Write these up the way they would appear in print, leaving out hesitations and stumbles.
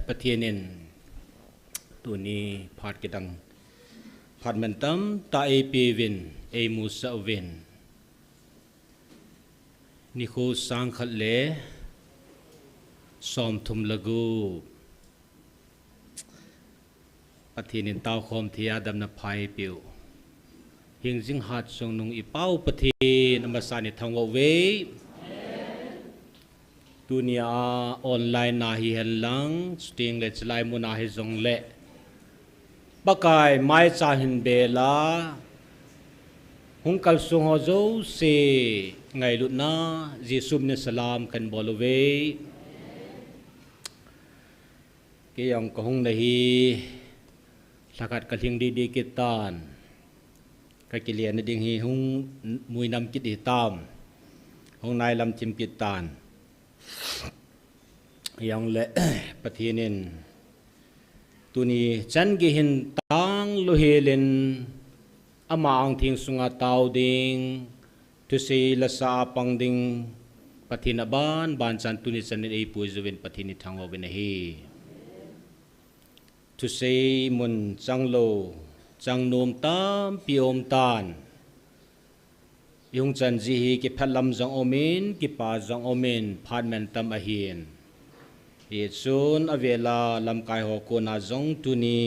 ประเทศนินตัวนี้พาดกิดังพาดมันตั้มตาเอปีวินเอมูสาวินนิโคสังขัดเล่สอมทุมละกูประเทศนินเต้าคอมเทียดำนับไพ่ปิวหิงจิงหัดทรงนุงอีเป้าประเทศนมาสานิทางวเวตัวนี้ออนไลน์นาฮิเฮลังสติงเลจไลมุนาฮิจงเล่ปากายไม่จ่าหินเบลาหุงกัลสุงฮโจเซไงลุนายิสุมเนสลามกันบอลเวเกี่ยงกหงนาฮีสักัดกระทิงดีๆกิตานกะกิเลียนดิ่งฮีหุงมวยนำกิติตามหงนายลำจิมกิตานยังเละประเทศนินตัวนี้ฉันกิหินตังโลเฮเลนอามาอังทิงสุงาตาวดิงทุเซลสาปังดิงประเทศบ้านจันตุนิสันเอปุยจเวนประเทศนิทางวเวนเฮทุเซมุนจังโลจังโนมตามปิอมตานยงจันจีฮีกิพัลลัมจังโอเมนกิปาจังโอเมนพาดแมนตัมอหินเยซูนอเวลาลำกายหอกนาจงตุนี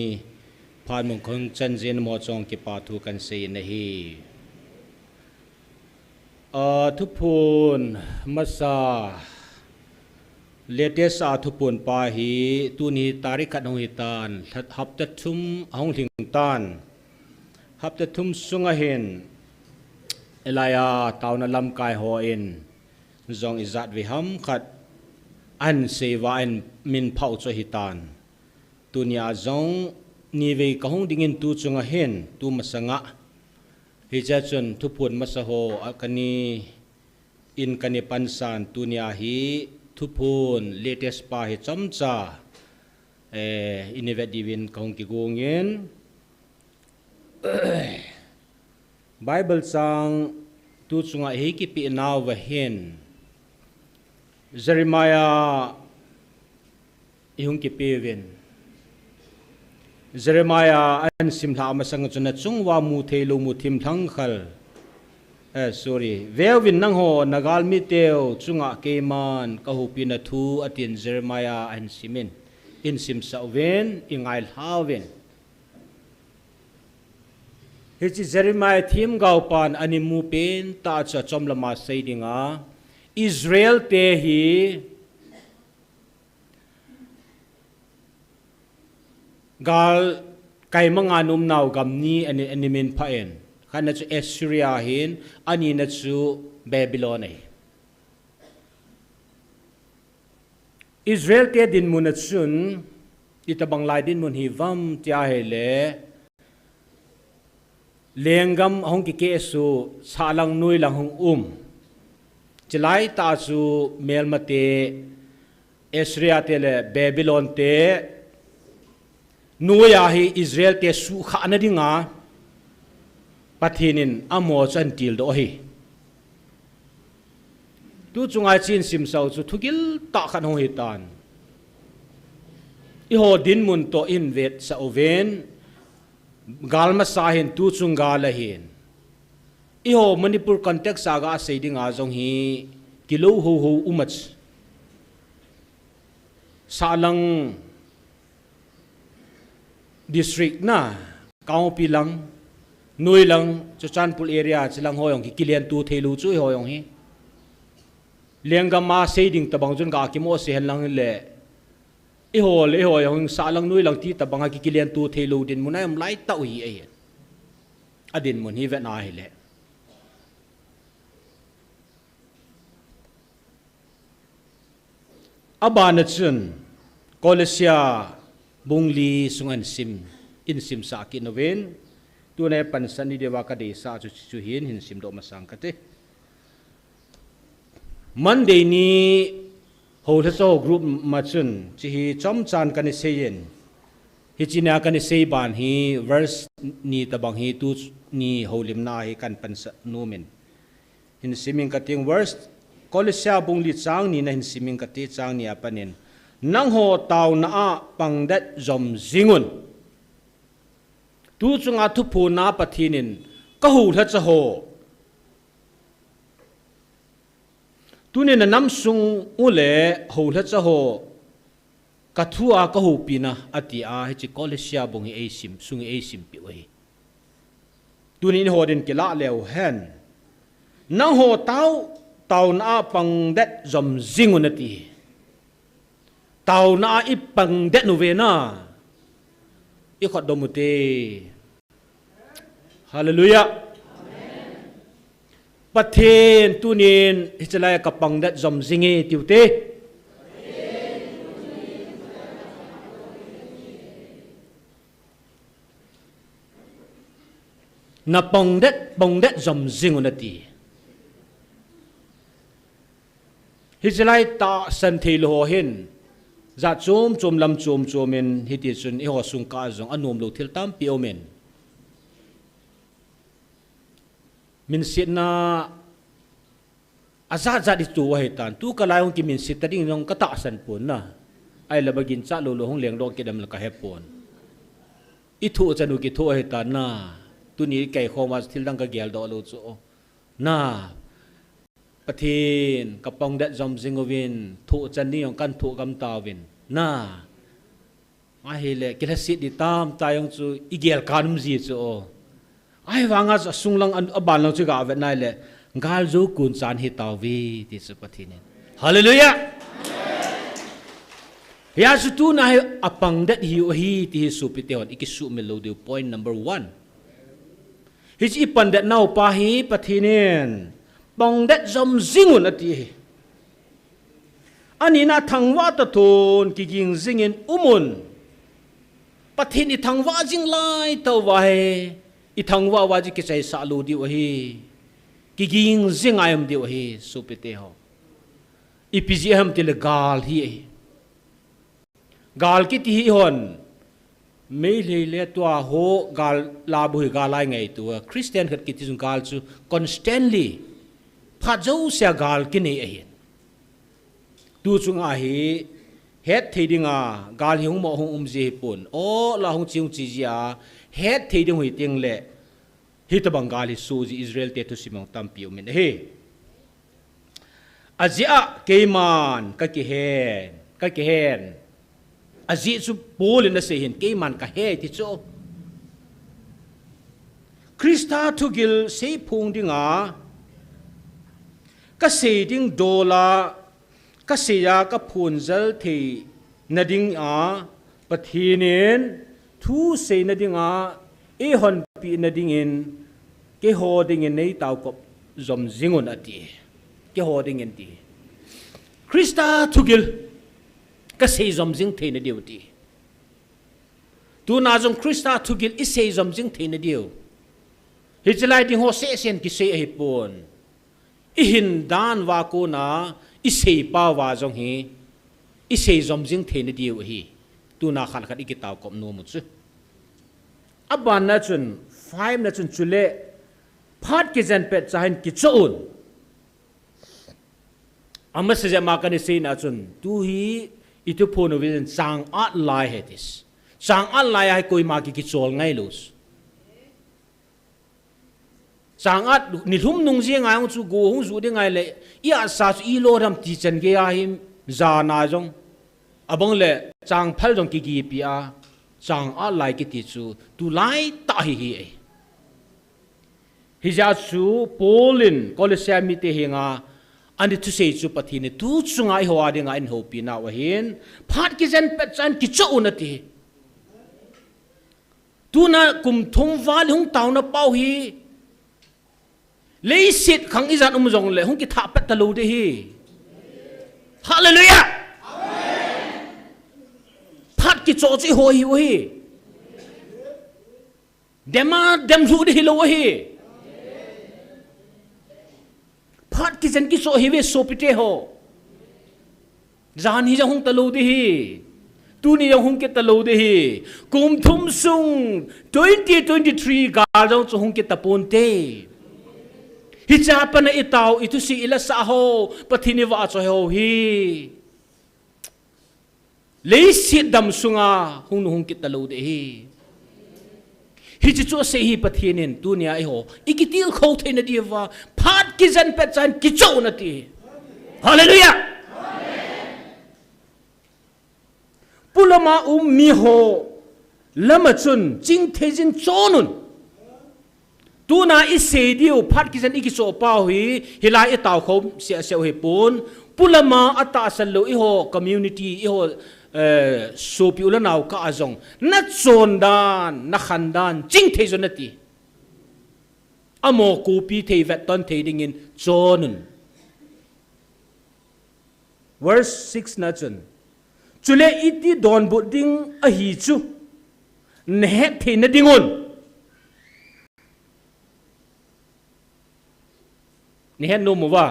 พาดมุงคงจันเจนมอจงกิปาทุกันเซนฮีทุพพูนมัสซาเลเตสาทุพพูนปาฮีตุนีตาริกัดหงหิตานฮับตัดทุมหงถิงตานฮับตัดทุมสุงเฮนเอลายาตาวนาลำกายหอเอ็นจงอิจัดวิหัมขัดอันเสวาอันมินเผาโจหิตานตุนีอาจงนิเวกหงดิ่งตูจุงเฮนตูมัสงะฮิจจนทุพนมัสโฮอักนีอินกันปันสานตุนีอาฮีทุพนเลเตสปาฮิจอมจาอินเวดิวินกหงกิโกงเงินBible sang tu chunga heki pi naw wa hen Jeremiah ihung ki peven Jeremiah an simla masang chuna chungwa mu thelo mu thim thang khal sorry vewin nang ho nagal mi teo chunga keman ka hu pi na thu atin Jeremiah an simin in sim sawen ingail hawen Hichi Jeremiah thim gau pan animu pen ta cha chom lama sei dinga Israel te hi gal kai manga num naw gamni ani animin phaen khana chu Assyria hin ani na chu Babylon ai Israel te din munachun itabang lai din mun hi vam tia hele Lengam hong ki kesu salang nui lang hong Chilai ta su melmate Assyria te le Babylon te nuya hi Israel te su khana dinga pathinin amo chan til do hi tu chungai chin sim sau chu thugil ta khan ho hi tan I ho din mun to in vet sa oven galma sahin tu chunga lahin iho manipur context saga seiding azong hi kilo ho umach salang district na kaung pilang nui lang chochanpul area chilang hoyong ki kilian tu thelu chu hoyong hi lengama seiding tabang jun ga ki mo se lang le iho le ho yung salang nui lang ti tabanga ki kilian tu thelo din munay am lai tau hi ai adin mun hi vet na hi le abana chun kolesia bungli sungan sim in sim sa ki noven tu ne pansan ni dewa ka de sa chu hin hin sim do masang ka te Monday ni Holeso group machun chi chom chan kan seyen hi china kan sei ban hi verse ni tabang hi tu ni holim na hi kan pan numen hin siming kating verse kolesia bungli chang ni na hin siming kati chang ni apanin นังโหตาวนาปังเด็ดจอมจิงุนตูจงอาทุพูนาปทีนินก็หูทัจะโหตูนี่น้ำซุงอุเล่หูทัจะโหกัทัวก็หูปีนะอติอาให้จิกอเลเซียบงเอซิมซุงเอซิมปิวเอตูนี่โหดินกิละเลวเฮนนังโหตาวนาปังเด็ดจอมจิงุนตีตาวนาอีปังเด็ดนูเวน่าอีขดดมุเตฮาเลลูยาประเทศตุนินฮิจลายกับปังเด็ดจอมจิงเอติวเตนับปังเด็ดจอมจิงอุนตีฮิจลายตาสันเทโลเห็นจัดโจมลำโจมเมนฮิติจุนอิหอสุงกาจงอนุมโลทิลตามปิโอเมนมินสินาอาซาจัดตัวเหตุการณ์ตู้กลายของกิมินสิตดิ้งน้องก็ตาสันปนนะไอ้ละบกินจ้าโลโลห้องเลี้ยงดอกกิดมละก็เฮปนอิทุจะนุกิทุเหตุการณ์นะตัวนี้ไก่ของมาทิลดังก็เกลดอโลโจนะประเทศกับปองเด็ดจอมซิงโกวินทุจันนี่ของกันทุกำตาวินน่าไอ้เล่กิเลสิดิตามตายองจูอีเกลการุมจีจูไอ้วางอาสุงลังอบานลังจูกาเวนไนเล่กาลจูกุนจานฮิตาวีที่สุประเทศนี้ฮาเลลูยายาสุตูน่าอปังเด็ดฮิวฮีที่สุพิเตวันอีกสุเมโลดิว point number 1ฮิจิปันเด็ดน่าปาฮีประเทศนี้ปังเด็ดจอมจิงุนตีอันนี้น่าทางว่าตะโทนกิกิงจิงินมุนประเทศนี้ทางว่าจิงไลตัวไว้อีทางว่าจิกิใจสาลูดีวะฮีกิกิงจิงไอมดีวะฮีสุปิเตหออีพิจิเฮมติเลกาลฮีกาลกิติฮอนไม่เลยตัวโหกาลลาบุยกาลไงตัวคริสเตียนขัดกิติจุงกาลจู constantlyพระเจ้าเสียกาลกินเองดูจุงอาฮีเฮ็ดที่ดิงากาลหิงหมอหงจีปุ่นโอ้ละหงจิงจีจีอาเฮ็ดที่ดิงหุยติงเล่ฮิตบังกาลิสูจีอิสราเอลเตตุสิมังตัมปิวมินเฮอาจีอาเกมันกะกิเฮนอาจีสุปูลินเสหินเกมันกะเฮติโจคริสตาทุกิลเซพุงดิงากษดิ้งโดลากษยากพูนเจลทีนดิ้งปะทีนินทูเสนดิ้งเอฮอนปีนดิ้งอินเกโฮดิ้งอินในตาวกบจอมจิงุนอตีเกโฮดิ้งอินตีคริสตาทุกิลกษจอมจิงเทนเดียวตีตูน่าจงคริสตาทุกิลอิเซจอมจิงเทนเดียวฮิจไลดิ้งโฮเซเซนกิเซฮิปอนอิหินดานวากูนาอิเซปาวาจงฮีอิเซจอมจิงเทนเดียวฮีตูน่าขัดขัดอีกตาวกบนัวมุดซึอับบานนัจุนไฟม์นัจุนจุเล่พัดกิจันเป็ดจะเห็นกิจอุนอามาเสียมากันในสิ่งนัจุนตูฮีอิทุพโนวิจันจางอัดไลเฮติสจางอัดไลให้คุยมากิจโจลไงลุสจางอัดนิทุ่มนุ่งเสียงไงองจูกูหงจูได้ไงเลยอีอาซาอีโลรำตีจันเกียหิมจานาจงอับงเล่จางพัลจงกิปีอาจางอัดไลกิติจูตูไลตาฮีฮิจาจูโปลินก็เลยเสียมิเตหิงาอันนี้ทุเสจูปฏิเนี่ยทุสุงไอหัวดิ่งไอโฮปีนาวะเห็นพัดกิจันเป็ดจันกิจอุนตีตูน่ะกุมทงฟ้าหงเต่าน่ะเป้าฮีเลยสิทธิ์ขังอิจฉาจงเลยหงกิทับเป็ดตะลูดีฮีฮาเลลูยาพัดกิจโจจิโฮฮีวะฮีเดมาเดมรูดีฮีโลวะฮีพัดกิจันกิโซฮีเวโซปิเตโฮจานฮีจะหงตะลูดีฮีตูนี่ยังหงกิตะลูดีฮีกุมทุมซุง2023กาลจงหงกิตะปนเตฮิจาปนอิตาวอิตุสีอิลสาโฮปฏินิวาโซโฮฮี lấy siết đầm sunga hung kita lâu đấy hi chỉ cho sei hi pathian in tu nia ai ho ikitil khâu thế na đi va phát ki dân pet chan ki chau na ti hallelujah pulama mi ho lama chun ching thejin chonun tu na i sei diu phát ki dân iki so pa hui hilai tao khom sia sia he pun pulama ata sal lo i ho community i ho so pi ula naw ka azong na chon dan na khan dan ching thei zon ati amo ku pi thei vet ton thei ding in chonun verse 6 na chun chule iti don bu ding a hi chu ne thei na dingon ni hen no mo wa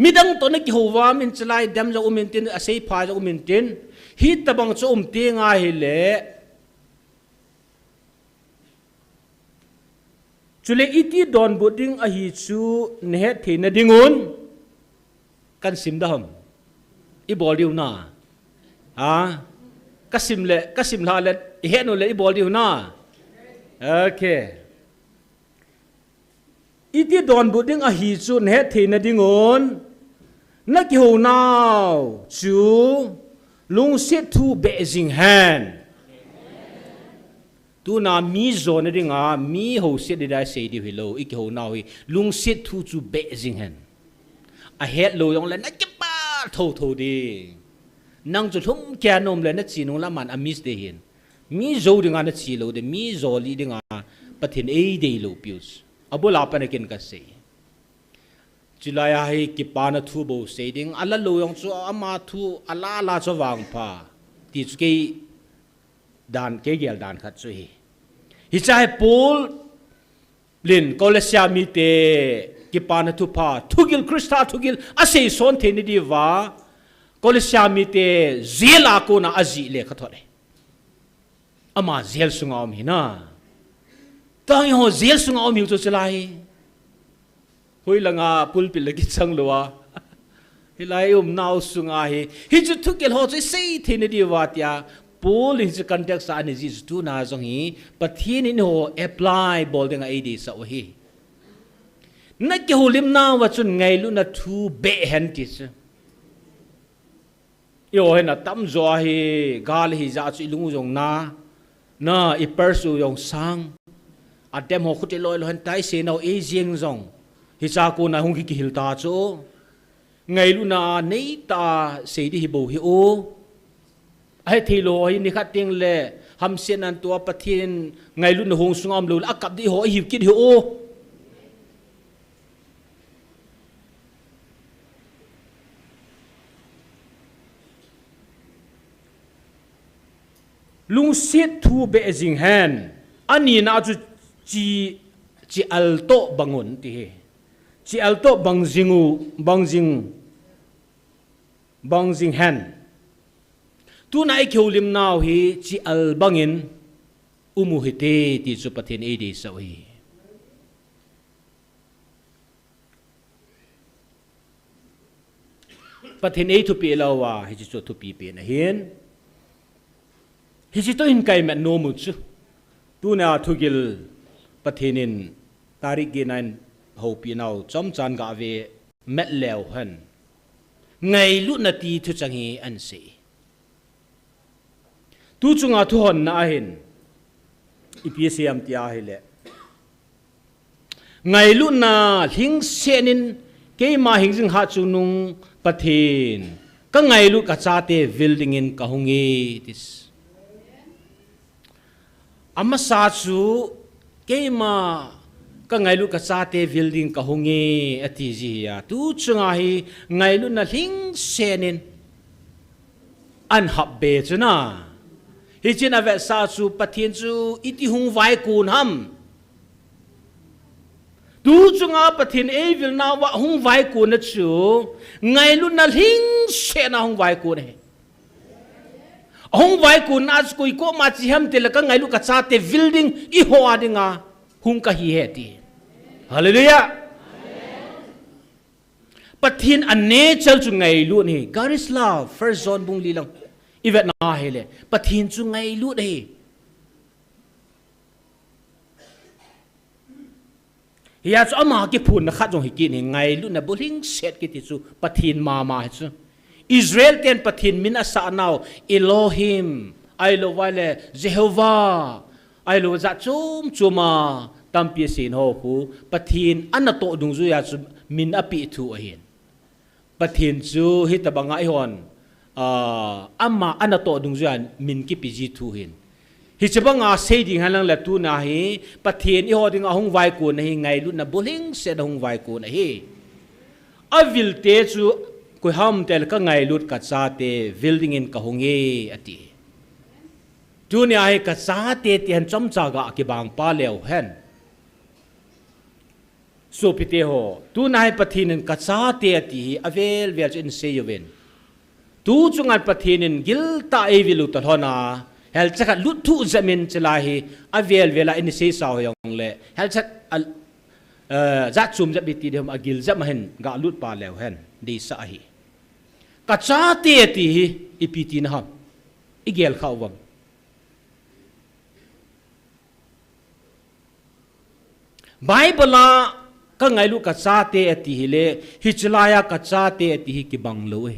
midang to na ki huwa min chalai dam za umintin asei pha za umintin hi tabang cho umti nga hi le chule iti don boding a hi chu ne the na dingun kan sim da ham I bol diu na kasim la le he no le I bol diu na okay iti don boding a hi chu ne the na dingun na ki ho now chu lung sit thu beijing han tu na mi zo na ringa mi ho sit da sei di hello I ki ho now hi lung sit thu chu beijing han a het lo yong le na ki pa tho di nang chu thum kya nom le na chi nong la man a mis de hin mi zo ringa na chi lo de mi zo li ringa pathin e de lo pius abula pa na kin ka sei chilaya hi ki pana thu bo seding ala lo yong chu ama thu ala cho wang pa ti chu ke dan ke gel dan khat chu hi chai pol lin kolesia mi te ki pana thu pa thugil krista thugil ase son the ni diwa kolesia mi te zela ko na azi le khathore ama zel sungom hi na tang yo zel sungom hi chu chalai hui langa pulpil lagi chang lowa hilai naw sunga hi chu thukil ho chei sei thine di watia pol hi chu context ani ji tu na jong hi pathin in ho apply bol denga id sa hi na ki holim na wa chun ngai lu na thu be hen ti se yo he na tam zo hi gal hi za chu lungu jong na I persu yong sang adem ho khuti loi lo han tai se no e jing jong hi cha ko na hung ki hil ta cho ngai lu na nei ta sei di hi bo hi o ai thilo hi ni khat ting le ham sen an tua pathin ngai lu na hung sungam lu akap di ho hi kit hi o lung sit thu be jing han ani na chu chi alto bangun ti chi alto bangjing han tu nai kholim naw hi chi al bangin umu hite ti chu pathin e di so hi pathin e thu pi lawa hi chu thu pi pe na hin hi chi to in kai ma no mu chu tu na thugil pathinin tarik ge nan ho pi naw chom chan ga ve met lew han ngai lu na ti thu chang hi an se tu chunga thu hon na hin ipsiam tia hi le ngai lu na hing senin ke ma hing jing ha chu nung pathin ka ngai lu ka cha te building in ka hungi tis ama sa chu ke ma ka ngai lu ka cha te building ka hungi ati ji ya tu chunga hi ngai lu na hing senin an hab be chuna hi chin ave sa chu pathin chu iti hung vai kun ham tu chunga pathin e vil na wa hung vai kun chu ngai lu na hing se na hung vai kun he hung vai kun as koi ko ma chi ham te la ka ngai lu ka cha te building I ho adinga hung ka hi he ti hallelujah pathin ane chal chu ngai lu ni God is love first John bung li lang ivet na hele pathin chu ngai lu dei ya chu ama ki phun na khat jong hi ki ni ngai lu na boling set ki ti chu pathin ma chu Israel ten pathin min asa naw Elohim ai lo wale Jehovah ai lo za chum chuma tampi sin ho hu pathin anato dung zu ya chu min api thu a hin pathin chu hi tabanga I hon amma anato dung zu an min ki piji thu hin hi chabanga sei ding halang la tu na hi pathin I ho ding ahung vai ku na hi ngai lu na boling se hung vai ku na hi avil te chu ko ham tel ka ngai lut ka cha te building in ka honge ati dunia hi ka cha te ti han chom cha ga ki bang pa leo hen so pite ho tu nai pathinin ka cha te ati avel vel in se yoven tu chungan pathinin gil ta e vilu ta hona hel chaka lut thu zamin chalahi avel vela in se sa yong le hel chak za chum za biti dem agil zam hen ga lut pa leo hen di sa hi ka cha te ati ipiti na ham igel khawam Bible ka ngai lu ka cha te ati hile hichlaya ka cha te ati hi ki bang lo e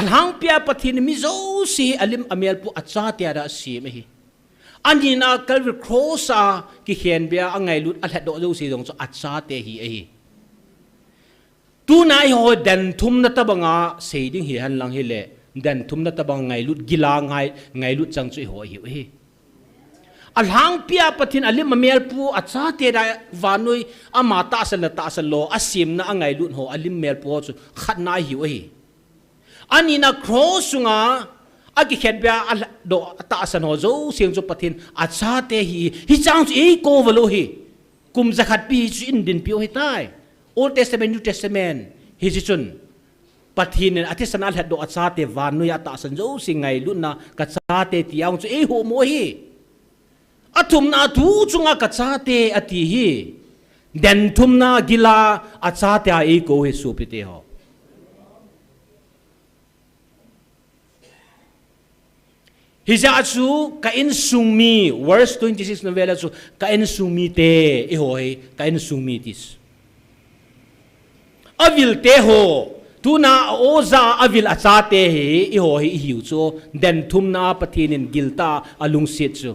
alhang pia pathin mi zo si alim amel pu acha te ara si me hi anina Calvary cross a ki hen bia angai lut al do zo si dong so acha te hi e tu nai ho dan thum na tabanga seiding hi han lang hi le dan thum na tabang ngai lut gila ngai lut chang chui ho hi hi alhang pia pathin alim amel pu acha te da vanui ama ta sal lo asim na angai lut ho alim mel pu chu khat na hi hi anina cross nga agi khet bia al do ta san ho zo siang chu pathin acha te hi chang chu e ko valo hi kum zakhat pi chu in din pi hi tai Old Testament New Testament hi chi chun pathin ati sanal het do acha te vanu ya ta san zo singai lu na ka cha te tiang chu e ho mo hi athum na thu chunga ka cha te ati hi den thum na gila acha te ai ko he su pite ho Hija chu ka in sungmi verse 26 novela chu ka in sungmi te e hoi ka in sungmi tis avil te ho tuna oza avil acha te he e hoi hiu chu den thum na pathinin gilta alung sit chu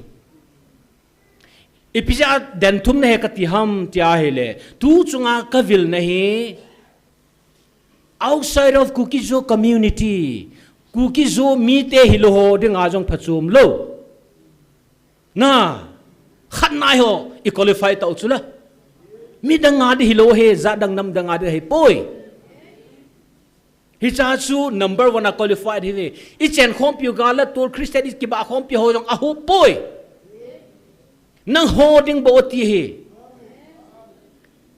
ipija den thum na he ka ti ham tia hele tu chunga ka vil na he outside of Kukizo community Kukizo mi te hilo ho ding a jong phachum lo na khat nai ho I qualify ta uchula mi danga di hilo he za dang nam danga de he poi hi cha chu number 1 a qualified hi I chen khom pyu gala tur Christian is ki ba khom pyu ho jong a hu poi nang ho ding bo ti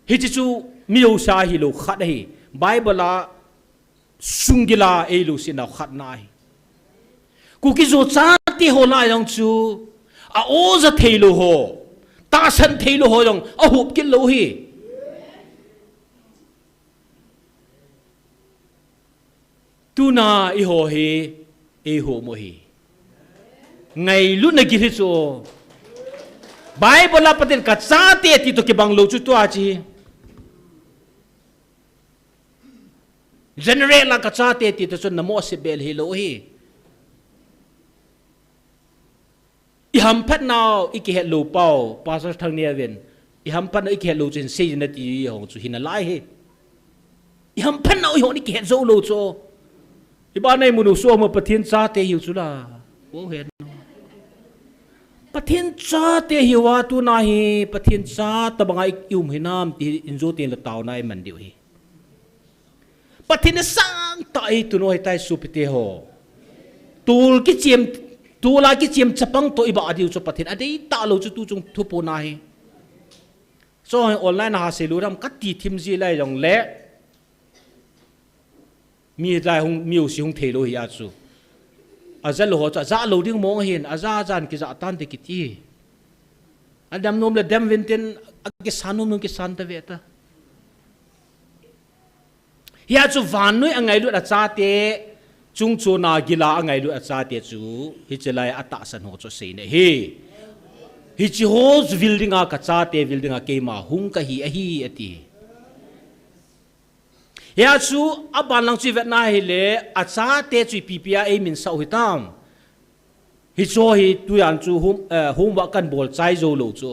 hi chu miu sa hilo khat hi Bible a sungila elu sina khat nai Kukizo cha ti ho la yong chu a oza theilu ho ta san theilu ho yong a hup kin lo hi tuna I ho hi e ho mo hi ngai lu na gi hi chu Bible la patin ka cha te ti to ki bang lo chu to a chi generate la ka cha te ti to chun namo se bel hi lo hi I ham phat now I ki het lo pau pastor thang nia ven I ham phat I ki het lo chen se na ti hong chu hin lai hi I ham phat now I ho ni ki het zo lo cho I ba nei mu nu so mo pathin cha te hiu chu la wo het pathin cha te hiwa tu na hi pathin cha ta banga ium hinam ti inzo tin la taw na I man diu hi pathin sang tai tu no tai supite ho tul ki chem tula ki chem chapang to iba adiu cho pathin adei ta lo chu tu chung thu po na hi so online ha se luram ka ti thim ji lai jong le mi lai hung miu si hung thelo hi a chu azal ho cha za lo ding mong hin aza jan ki za tan te ki ti adam nom le dem vinten cái sanum nung cái san ta về ta ya chu van noi angai lu cha te chung chu na gila angai lu cha te chu hi chelai ata san ho chu sei ne hi chi ho building a ka cha te building a ke ma hung ka hi a hi ati ya chu aban lang chi vet na hi le a cha te chu PPA min sau hi tam hi cho hi tu yan chu hum wa kan bol chai zo lo chu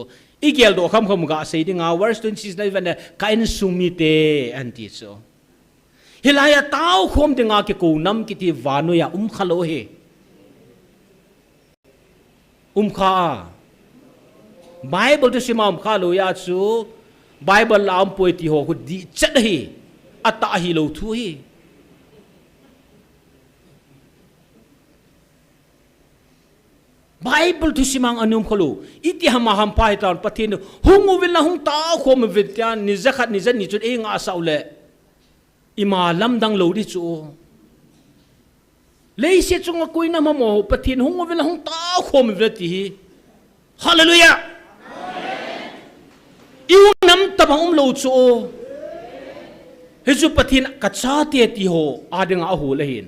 igel do kham kham ga sei dinga worst tun sis na ven kain sumi te anti so hilaya tao khom dinga ke ko nam ki ti vanu ya khalo he kha bible to simam khalo ya chu bible lam poi ti ho ku di chat hi ata hi lo thu hi bible to simang anum khalo iti hama ham pai tan pathin hungu vil na hung ta khom vityan ni zakhat ni zan ni chut e nga saule ima lamdang lo di chu leise chunga koina mamo pathin hungu vil hung ta khom veti hallelujah iu nam tabang lo chu heju pathin ka cha te ti ho adinga a hu lehin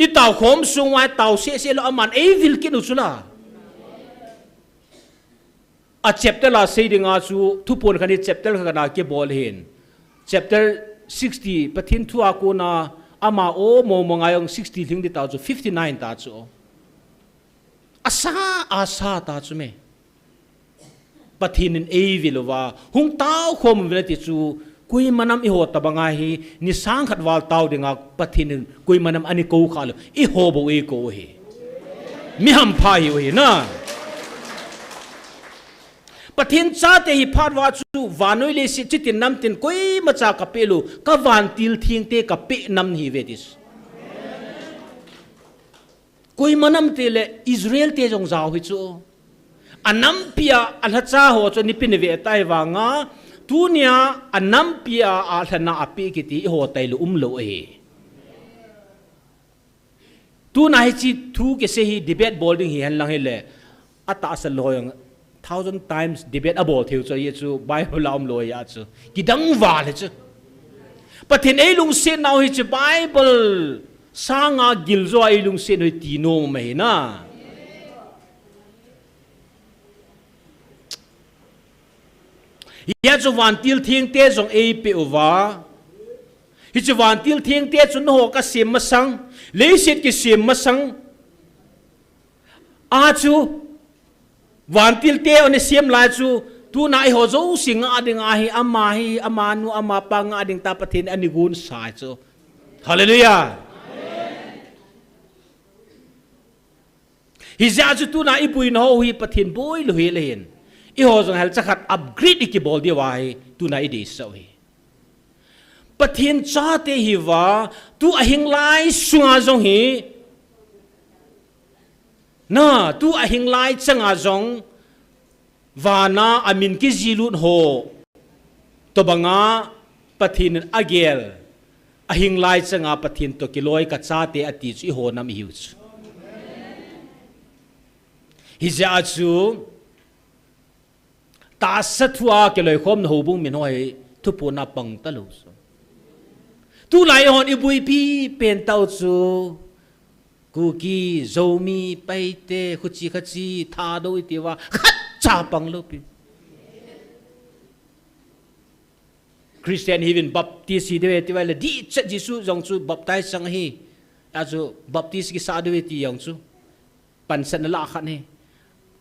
i tàu khom sung wai tàu se lo aman e vil kin usula a chapter la sei dinga chu thupon khani chapter khana ke bol hin chapter 60 pathin thua ko na ama o mo mongayong 60 thing di ta chu 59 ta chu asa ta chu me pathin in e vilwa hung tao khom velati chu kui manam i ho tabanga hi ni sang khat wal taw dinga pathin kui manam ani ko khalo i ho bo e ko he mi ham phai hi na pathin cha te hi phat wa chu vanoi le si chitin nam tin koi macha ka pelu ka van til thing te ka pe nam hi vedis kui manam te le Israel te jong zaw hi chu anam pia alhacha ho chu ni pin ve tai wanga tunia anam pia alhana api kiti ho tailu lo e tu na hi chi thu ke se hi debate boarding hi han lang he le ata asal loyang 1000 times debate about thiu cho ye chu bible lam lo ya chu kidang wa le chu pathin ei lung se naw hi chu bible sanga gilzo ei lung se noi ti no me na ya chu van til thing te jong ei pe over hi chu van til thing te chu no ka sim ma sang le set ki sim ma sang a chu van til te on sim la chu tu na ho zo sing a ding a hi ama nu ama pa nga ding ta pathin ani gun sa chu hallelujah hi za chu tu na ipui no hi pathin boi lo hi len i ho jong hal chakhat upgrade ki bol di wai tu na i di so hi pathin cha te hi wa tu a hing lai sunga jong hi na tu a hing lai changa jong wana amin ki zilut ho to banga pathin agel a hing lai changa pathin to kiloi ka cha te ati chi ho nam hiu hi za chu ta sathua ke loi khom no bung min hoi thu pu na pang ta lo so tu lai hon ibui pi pen tau chu ku ki zomi paite khuchi khachi tha do itiwa khat cha pang lo pi Christian hivin baptist hi dewe tiwa le di chat jisu jong chu baptize sang hi azu baptist ki sa dewe ti yong chu pan san la khan he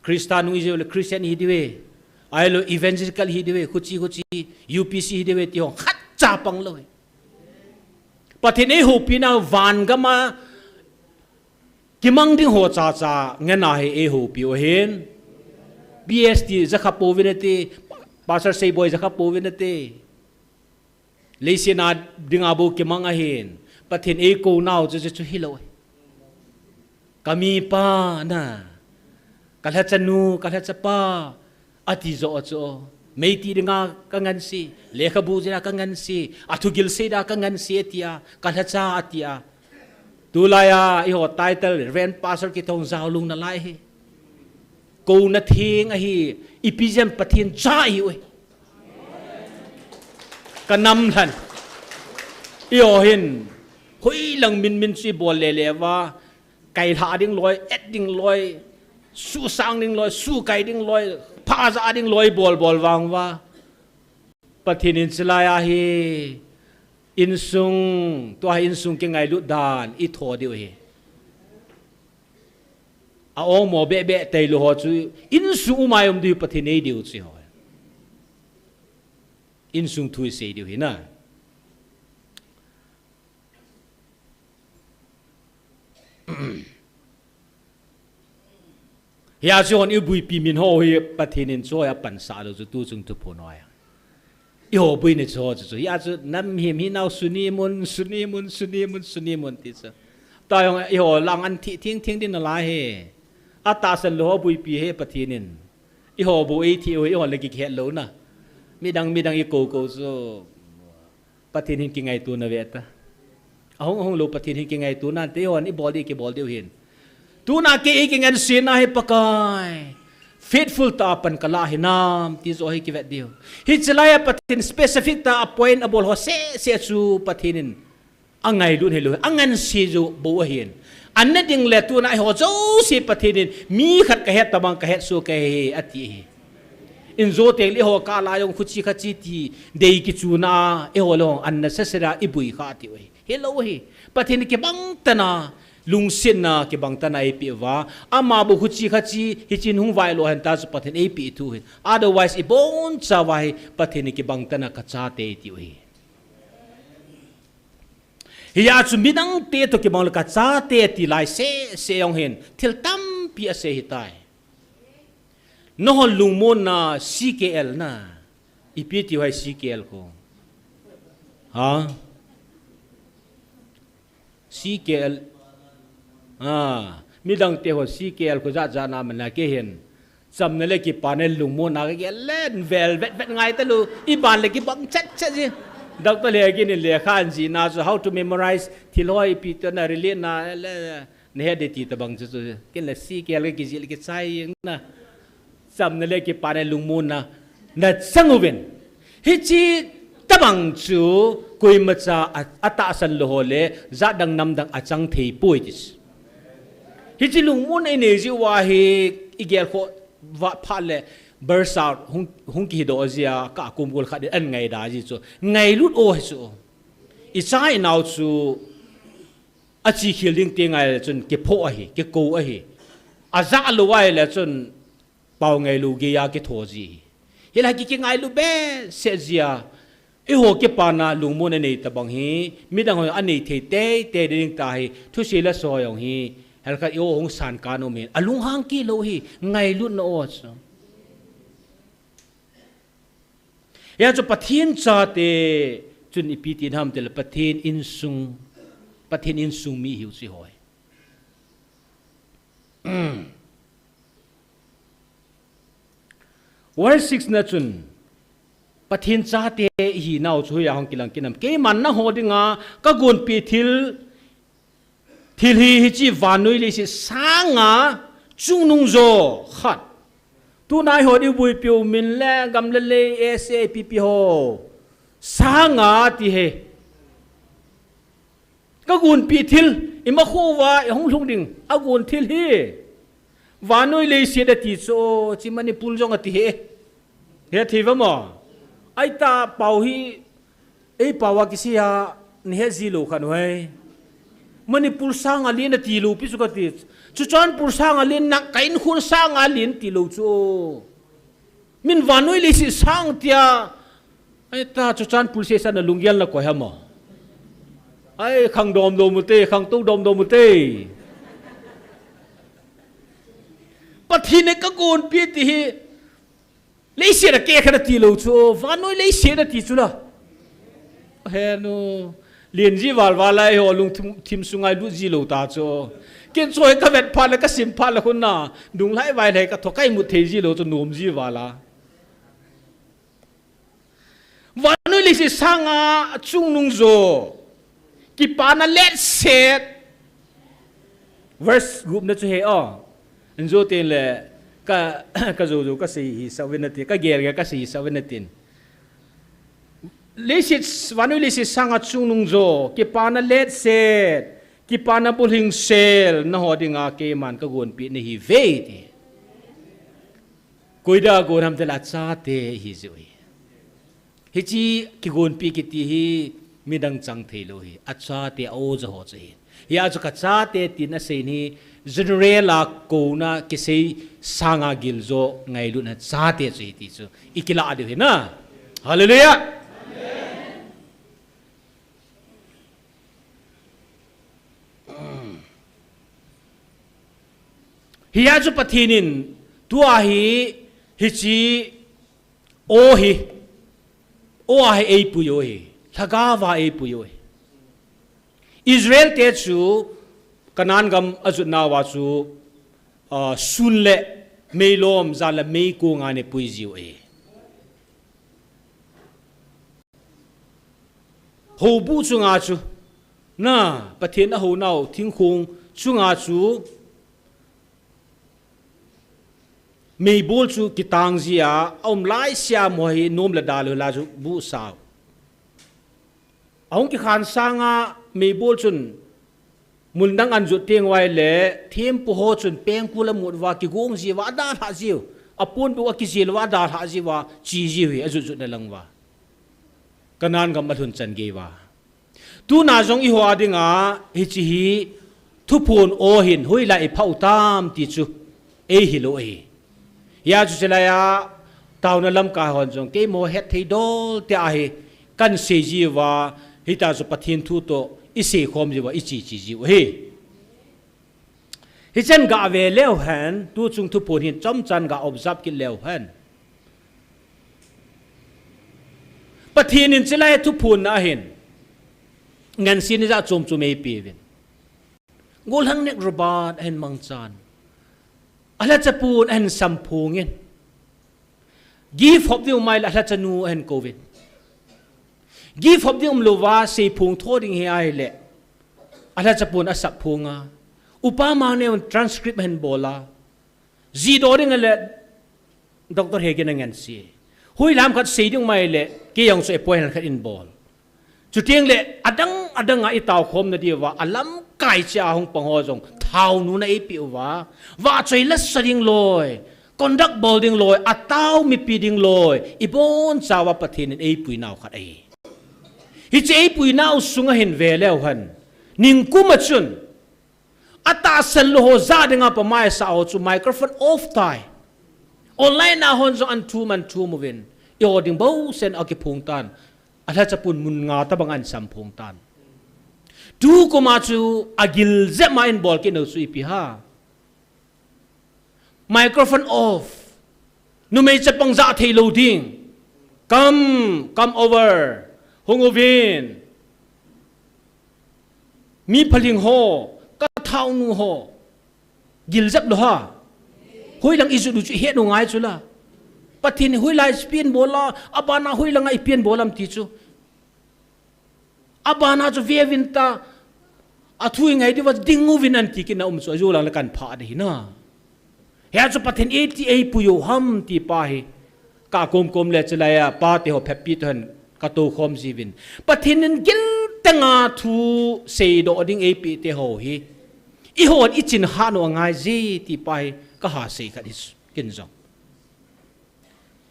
Christian wi je le Christian hi dewe ai lo evangelical hi dewe khuchi UPC hi dewe ti hong khat cha pang lo pathin e ho pina van gama kimang ding ho cha ngena he e ho pi o hen BST zakha povinete pastor say boy zakha povinete leisena dinga bo kimang a hen pathin e ko naw chu hilo kami pa na kalhachanu kalhachapa ati zo cho meiti dinga kangan si lekhabu jira kangan si athugil se da kangan si atia kalhacha atia tulaya i ho title ren pastor ki thong zaulung na lai he cô na thiên hi ipizem pathin cha hi oi ka nam than io hin hoi lang min si bol le wa kai tha ding loi et ding loi su sang ding loi su kai ding loi pha za ding loi bol wang wa pathin in silaya hi in sung ke ngai lu dan I tho diu hi a ong mo be tai lu ho chu in su mai diu pathin ei diu chi ho in sung thui se diu hi na ya chu on bui pi min ho hi pathin in cho ya pan sa lo chu tu chung tu pho noi yo bui ne cho chu ya chu nam him hi nau suni mun ti cha ta yong yo lang an thi thing din la he ata san lo bui pi he pathin in I ho bu ei thi oi ho le ki khet lo na mi dang I ko so pathin hin ki ngai tu na ve ta ahong lo pathin hin ki ngai tu na te hon I bol di ki bol deu hin tu na ke ki ngan sin na he pakai faithful ta pan kala hinam ti zo hi ki vet dio hi chalaya pathin specific ta appoint abol ho se chu pathinin angai lu helu angan si ju bo hin anna ding le tu na ho zo si pathinin mi khat ka het tabang ka het su ka he ati in zo te li ho ka la yong khuchi khachi ti dei ki chu na e ho lo anna sasera ibui kha ti oi hello hi pathin ki bang tana lung sin na ki bang tana ip wa ama bu khuchi khachi hi chin hung vai lo han ta su pathin ip tu hin otherwise I bon cha vai pathin ki bang tana ka cha te ti oi hiya chu minang te to ki bang ka cha te ti lai se yong hin thil tam pi ase hi tai no lung mon na CKL na ipi ti wai CKL ko ha CKL mi dang te ho CKL ko za na man na ke hen sam na le ki panel lung mon na ke len vel vet ngai ta lu I ban le ki bang chat ji doctor le gi ni le khan ji na so how to memorize thiloi pi to na relate na le ne de ti ta bang chu ke le CKL ki ji le ki chai na sam na le ki panel lung mon na sanguven hi chi tabang chu koi ma cha ata san lo le za dang nam dang achang thei poi dis hi chi lung mon ai ne ji wa hi igel kho wa pha le burst out hung ki do zia ka kum gol kha de an ngai da ji chu ngai lut o chu I chai nau chu a chi khiling te ngai chun ke pho a hi ke ko a hi a za lo wai le chun pau ngai lu ge ya ke tho ji hi la ki ngai lu be se zia I ho ke pa na lung mon nei ta bang hi mi dang ho an nei the te ding ta hi thu se la so yong hi hel kha yo hong san ka no men alung hang ki lo hi ngai lut no o chu ya chu pathin cha te chun I pi tin ham te pathin in sung mi hiu si hoi verse 6 na chun pathin cha te hi nau chu ya hong kilang kinam ke man na ho dinga ka gun pi thil hi chi vanui le si sanga chung nung zo khat tu nai ho di bui piu min le gam le SAPP ho sanga ti he ka gun pi thil ima khu wa hong lung ding a gun thil hi vanui le si da ti so chi mani pul jong ati he thi va mo ai ta pau hi ei pawa kisia ni he zilu khan hoi mani pul sang alin ti lu pi su ka ti chu chan pul sang alin na kain khun sang alin ti lu chu min vanoi le si sang tia ai ta chu chan pul se san lungyal na ko ha mo ai khang dom mu te khang tu dom mu te pathine ka gon pi ti hi lấy xe là kê khá tì lâu chú và nói lấy xe là tì chú là hè nó liền gì vào lại họ lùng thím sung ai lút gì lâu ta chú kiến rồi các vẹt pha là các sim pha là con na đúng lại vài này các thọ cái một thế gì lâu cho nôm gì vào là và nói lấy xe sang à chung nung zo kí pa na let set verse group nó chú hệ anh zo tên là ka zu ka si sawenati ka ger ka si sawenatin lisit wanu lisit sanga chunung zo ki pana let set ki pana puling sel na hodinga ke man ka gon pi ni hi ve ti koida gon ham tela cha te hi zoi hi chi ki gon pi ki ti hi midang chang thelo hi acha te o zo ho che ya chu ka cha te tin a se ni generela ko na ki sei sanga gil zo ngai lu na cha te che ti chu ikila adu he na hallelujah hiya chu pathinin tua hi chi o hi ei pu yo hi thagawa ei pu yo hi Israel te chu kanan gam azut na wa chu sun le meilom zala mei ko nga ne pui jiu e ho bu chu nga chu na pathin a ho nau thing khung chu nga chu mei bol chu kitang zia om lai sia mo hi nom la dal la chu bu sa ong ki khan sanga mei bol chun mun dang an zu teng wai le them pu ho chun peng pu la mut wa ki gong ji wa da tha ji apun bu ki ji wa da tha ji wa chi ji wi azu zu na lang wa kanan gam ma thun chan ge wa tu na jong i ho adinga hi chi hi thu phun o hin hui la i phau tam ti chu e hi lo e ya chu chela ya taw na lam ka hon jong ke mo het thei dol te a hi kan se ji wa hi ta zu pathin thu to isi khom ji wa ichi chi ji he hi chen ga ve leo han tu chung thu phun hin chom chan ga observe ki leo han pathin in chilai thu phun na hin ngan sin za chom chu mei pi vin gol hang nek robat hen mang chan ala chapun hen sampungin give hop diu mai la chanu hen covid give hop diu lova se phung thoding he ai le ala chapun asak phunga upama ne transcript hen bola ji doring le doctor hegen ngan si hui lam khat se ding mai le ke yong so point khat in bol chuting le adang a itaw khom na diwa alam kai cha hong pang ho jong thau nu na ipi wa choi la saring loi conduct building loi ataw mi piding loi ibon chawa pathin ei pui naw khat ei hi chei pui naw sunga hin ve lew han ning kuma chun ata sel lo ho za dinga pa mai sa o chu microphone off tai online na hon zo an tu man tu movin yo ding bo sen aki phung tan ala chapun mun nga ta bang an sam phung tan tu ko ma chu agil ze ma in bol ke no su ipi ha microphone off nu mei chapang za thei lo ding come over hongovin mi phaling ho ka thau nu ho gil zap lo ha hui lang isu du chu he no ngai chu la pathin hui lai spin bola abana hui lang ai pian bolam ti chu abana chu ve vinta athui ngai di was dingu vin an ti ki na so ju lang la kan pha de na he chu pathin 88 pu yo ham ti pa hi ka kom le chalaya pa te ho phepi ton ka to khom ji vin pathin gil tanga thu se do ding ap te ho hi i hon i chin ha no ngai ji ti pa hi ka ha se ka dis kin jong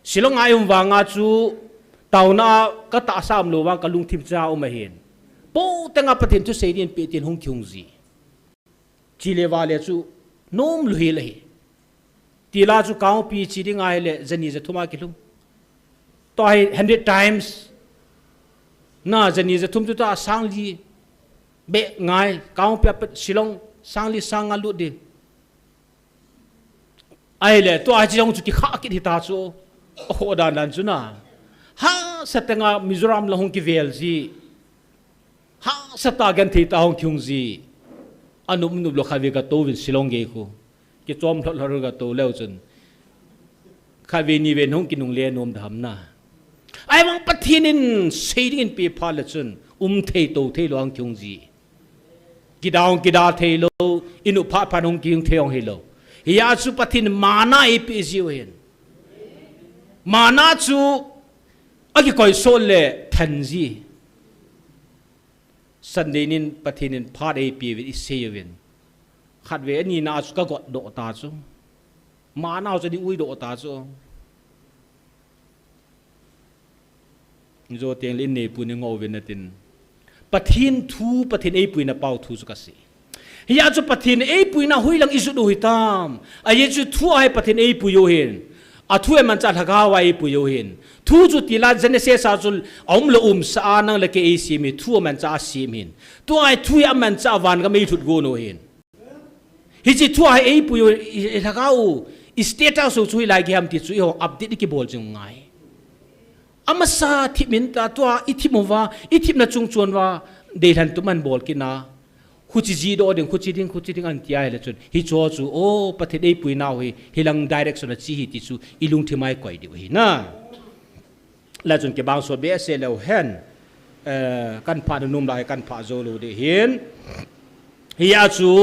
silong ayum wanga chu tauna ka ta sam lo wang ka lung thim cha o ma hen po tanga pathin chu se din pe tin hung kyung ji chile wale chu nom lu hi le tila chu kaung pi chi ding ai le zani za thuma ki lum to 100 times na zani za thum chu ta sang li be ngai kaung pe silong sang li sang alu de ai le to a chi jong chu ki kha ki ta chu o da nan chu na ha satanga mizoram la hong ki vel ji ha sata gan thi ta hong kyung ji anum nu lo khawe ga to win silong ge ko ki chom thol hor ga to leu chun khawe ni ven hong ki nung le nom dham na ai wang pathinin seiding in pe phal chun thei to thei lo ang kyung ji ki da thei lo inu pha pha nong kyung thei ong he lo ฮิยาจูปะทินมานาเอปิจิวเห็นมานาจูอากิคอยโซเลทันจีสันเดนินปะทินินพาดเอปีวิอิเซยเวนขัดเวนี่นาจูก็กดโดตาจูมานาจะดิอุยโดตาจูโจเตียงลินเนปุนงอเวนตินปะทินทูปะทินเอปุยนาเป้าทูสุกัสฮิยาจูปะทินเอปุยนาหุยลังอิสุดูฮิตามอายจูทัวให้ปะทินเอปุยโยเห็นอาทัวมันจะทักาวายปุยโยเห็นทูจุติลาเจเนเซสาจุลอมละสานังละเกเอซีมีทัวมันจะอาซีมินตัวไอทัวมันจะวันก็ไม่ถุดโกโนเห็นฮิจิทัวให้เอปุยโยทักาวอิสเตตัสช่วยไล่เกมติดช่วยอัปเดตกี่บอลจึงไงอามาซาทิมินตาตัวอิทิมว่าอิทิมนัดจงชวนว่าเดทันตุมันบอลกินนะคุจิจีโดเด้งคุจิดิ้งอันที่ไอ้ละจนฮิจอจูโอ้ประเทศเอปุยนาวฮิลังดิเรกชันจีฮิติจูอิลุงที่ไม่ก่อยดีวะนะละจนเก็บบางส่วนเบสเซลเห็นกันผ่านนุ่มได้กันผ่าโจลูได้เห็นฮิยาจู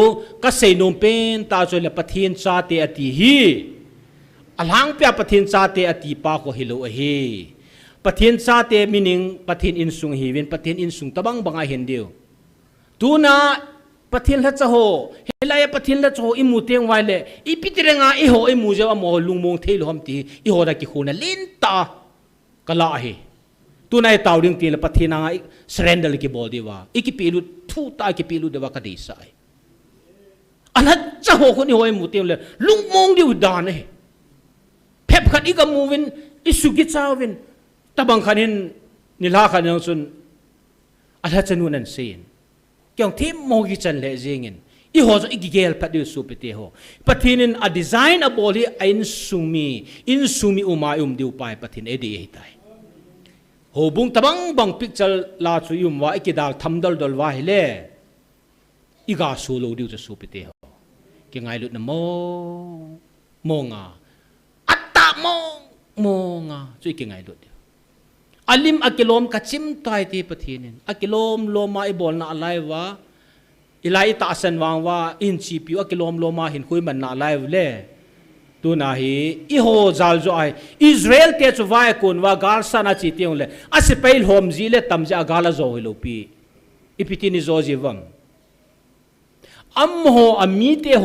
ก็เซนุมเป็นตาจนละประเทศชาติอติฮีอลังเปียประเทศชาติอติปาโคฮิโลเฮประเทศชาติมินิงประเทศอินซุงฮีวินประเทศอินซุงตะบังบังไอเห็นเดียวตูน่าประเทศละจะโหเฮลัยประเทศละจะโหอิมูเตียงไว้เลยอีพิจารณาอีโหอิมูจะว่าโมลุงมงเทลหอมตีอีโหได้กี่คนน่ะลินตากะลาเฮตูน่าตาวดึงตีละประเทศนางเซเรนเดลกี่บอลดีว่าอีกี่ปีลุทูตากี่ปีลุเดว่ากระดิษฐ์อันนั้นจะโหคนอีโหอิมูเตียงเลยลุงมงดิวดานเฮเพ็บขัดอีกมูวินอีสุกิจาวินตะบังขันินนิลาขันยังสุนอันนั้นจะนู่นนั่นเสียนอย่างที่มองกิจเลเจงินอีหัวจะอีกเกลพัดดิวสูบเตะหัวปัจจุบันa design a bodyอินซูมีอุมาดิวไปปัจจุบันเอดีเอตายหัวบุ้งตะบังบังพิกจัลลาสุยุมว่าอีกดาวทำดอลว่าเฮเล่อีกาสูโลดิวจะสูบเตะหัวเกี่ยงไงลุดนะมองอัตตามองจะอีกเกี่ยงไงลุดอัลลิมอักิลมกัจจิมตายที่ประเทศนี้อักิลมโลมาอิบอลน่าอะไรวะอิไลตาสันวางว่าอินชีพิวอักิลมโลมาเห็นคุยมันน่าอะไรเล่ตัวน่าฮีอิโฮจัลจ่อยอิสราเอลเตจุวายคนว่ากาลซานาจิตยงเล่อาศัยไปลโฮมจีเล่ตั้มจะกาลาโจฮิโลปีอิพิตินิโจจิวัมอัมโฮอามีเตโฮ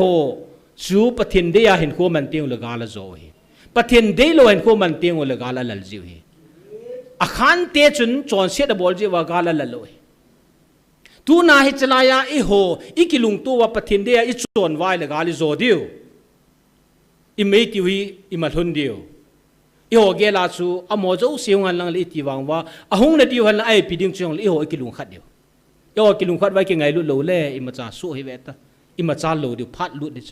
จูประเทศเดียเห็นคุยมันเตียงเลยกาลาโจฮิประเทศเดียโลเห็นคุยมันเตียงเลยกาลาลัลจิวฮิอาคารเตจุนจอนเสียดบอลจีว่ากาลละลอยตูน่าฮิจลายาอีโหอีกิลุงตัวว่าปะทินเดียอีจอนไว้เลยกาลิโซดิวอีเมติวีอีมาทุนดิวอีโหเกลาซูอโมโจเสียงหันลังลิติวังว่าอาหงนาดิวหันไอพิดิงจงอีโหอีกิลุงขัดดิวอีโหกิลุงขัดไว้เก่งไงลุโลเล่อีมาจ่าสู้ให้เวตาอีมาจ่าโลดิวพัดลุดิเช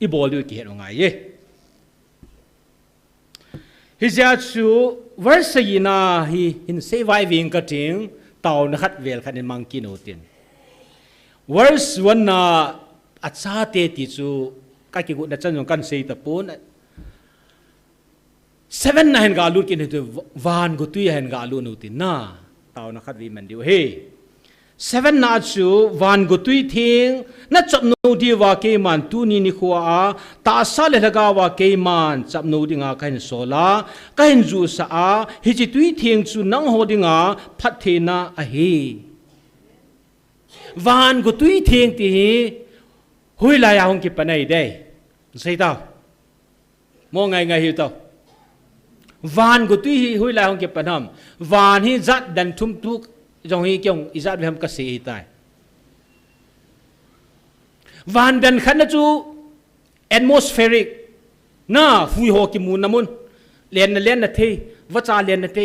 อีบอลดิวกี่เหตุว่าไงเย่ฮิจาชูวอร์สยีนาฮีหินเซวายวิ่งกระทิงเต่านัดเวลขันมังกินโอตินวอร์สวันน่ะอาชาเตติจูก็คิดว่าจะยังกันเสียตะปูน7 น่ะเห็นกาลูกินเหตุวานกุตุยเห็นกาลูนโอตินน่ะเต่านัดวิ่งมันเดียวเฮ7 น่ะชูวานกุตุยทิ้งนัดจับนูดีว่าเกมันตูนี่นิขัวตาซาเลทกาว่าเกมันจับนูดีงากันโซลากันจูสาฮิจิตุยทิ้งจูนังโหดีงาพัฒนาอะเฮวานกุตุยทิ้งที่หุยลายาหงกิปนัยได้ใช่ต่อมองไงหิวต่อวานกุตุยหุยลายหงกิปนามวานฮิจัดดันทุมทุกจงฮีเกี่ยงอิจาร์เวมกษีตายวันดันขันนะจู atmospheric น่าฟุยโฮกิมูนน้ำมุนเลียนนะเทวัชชาเลียนนะเท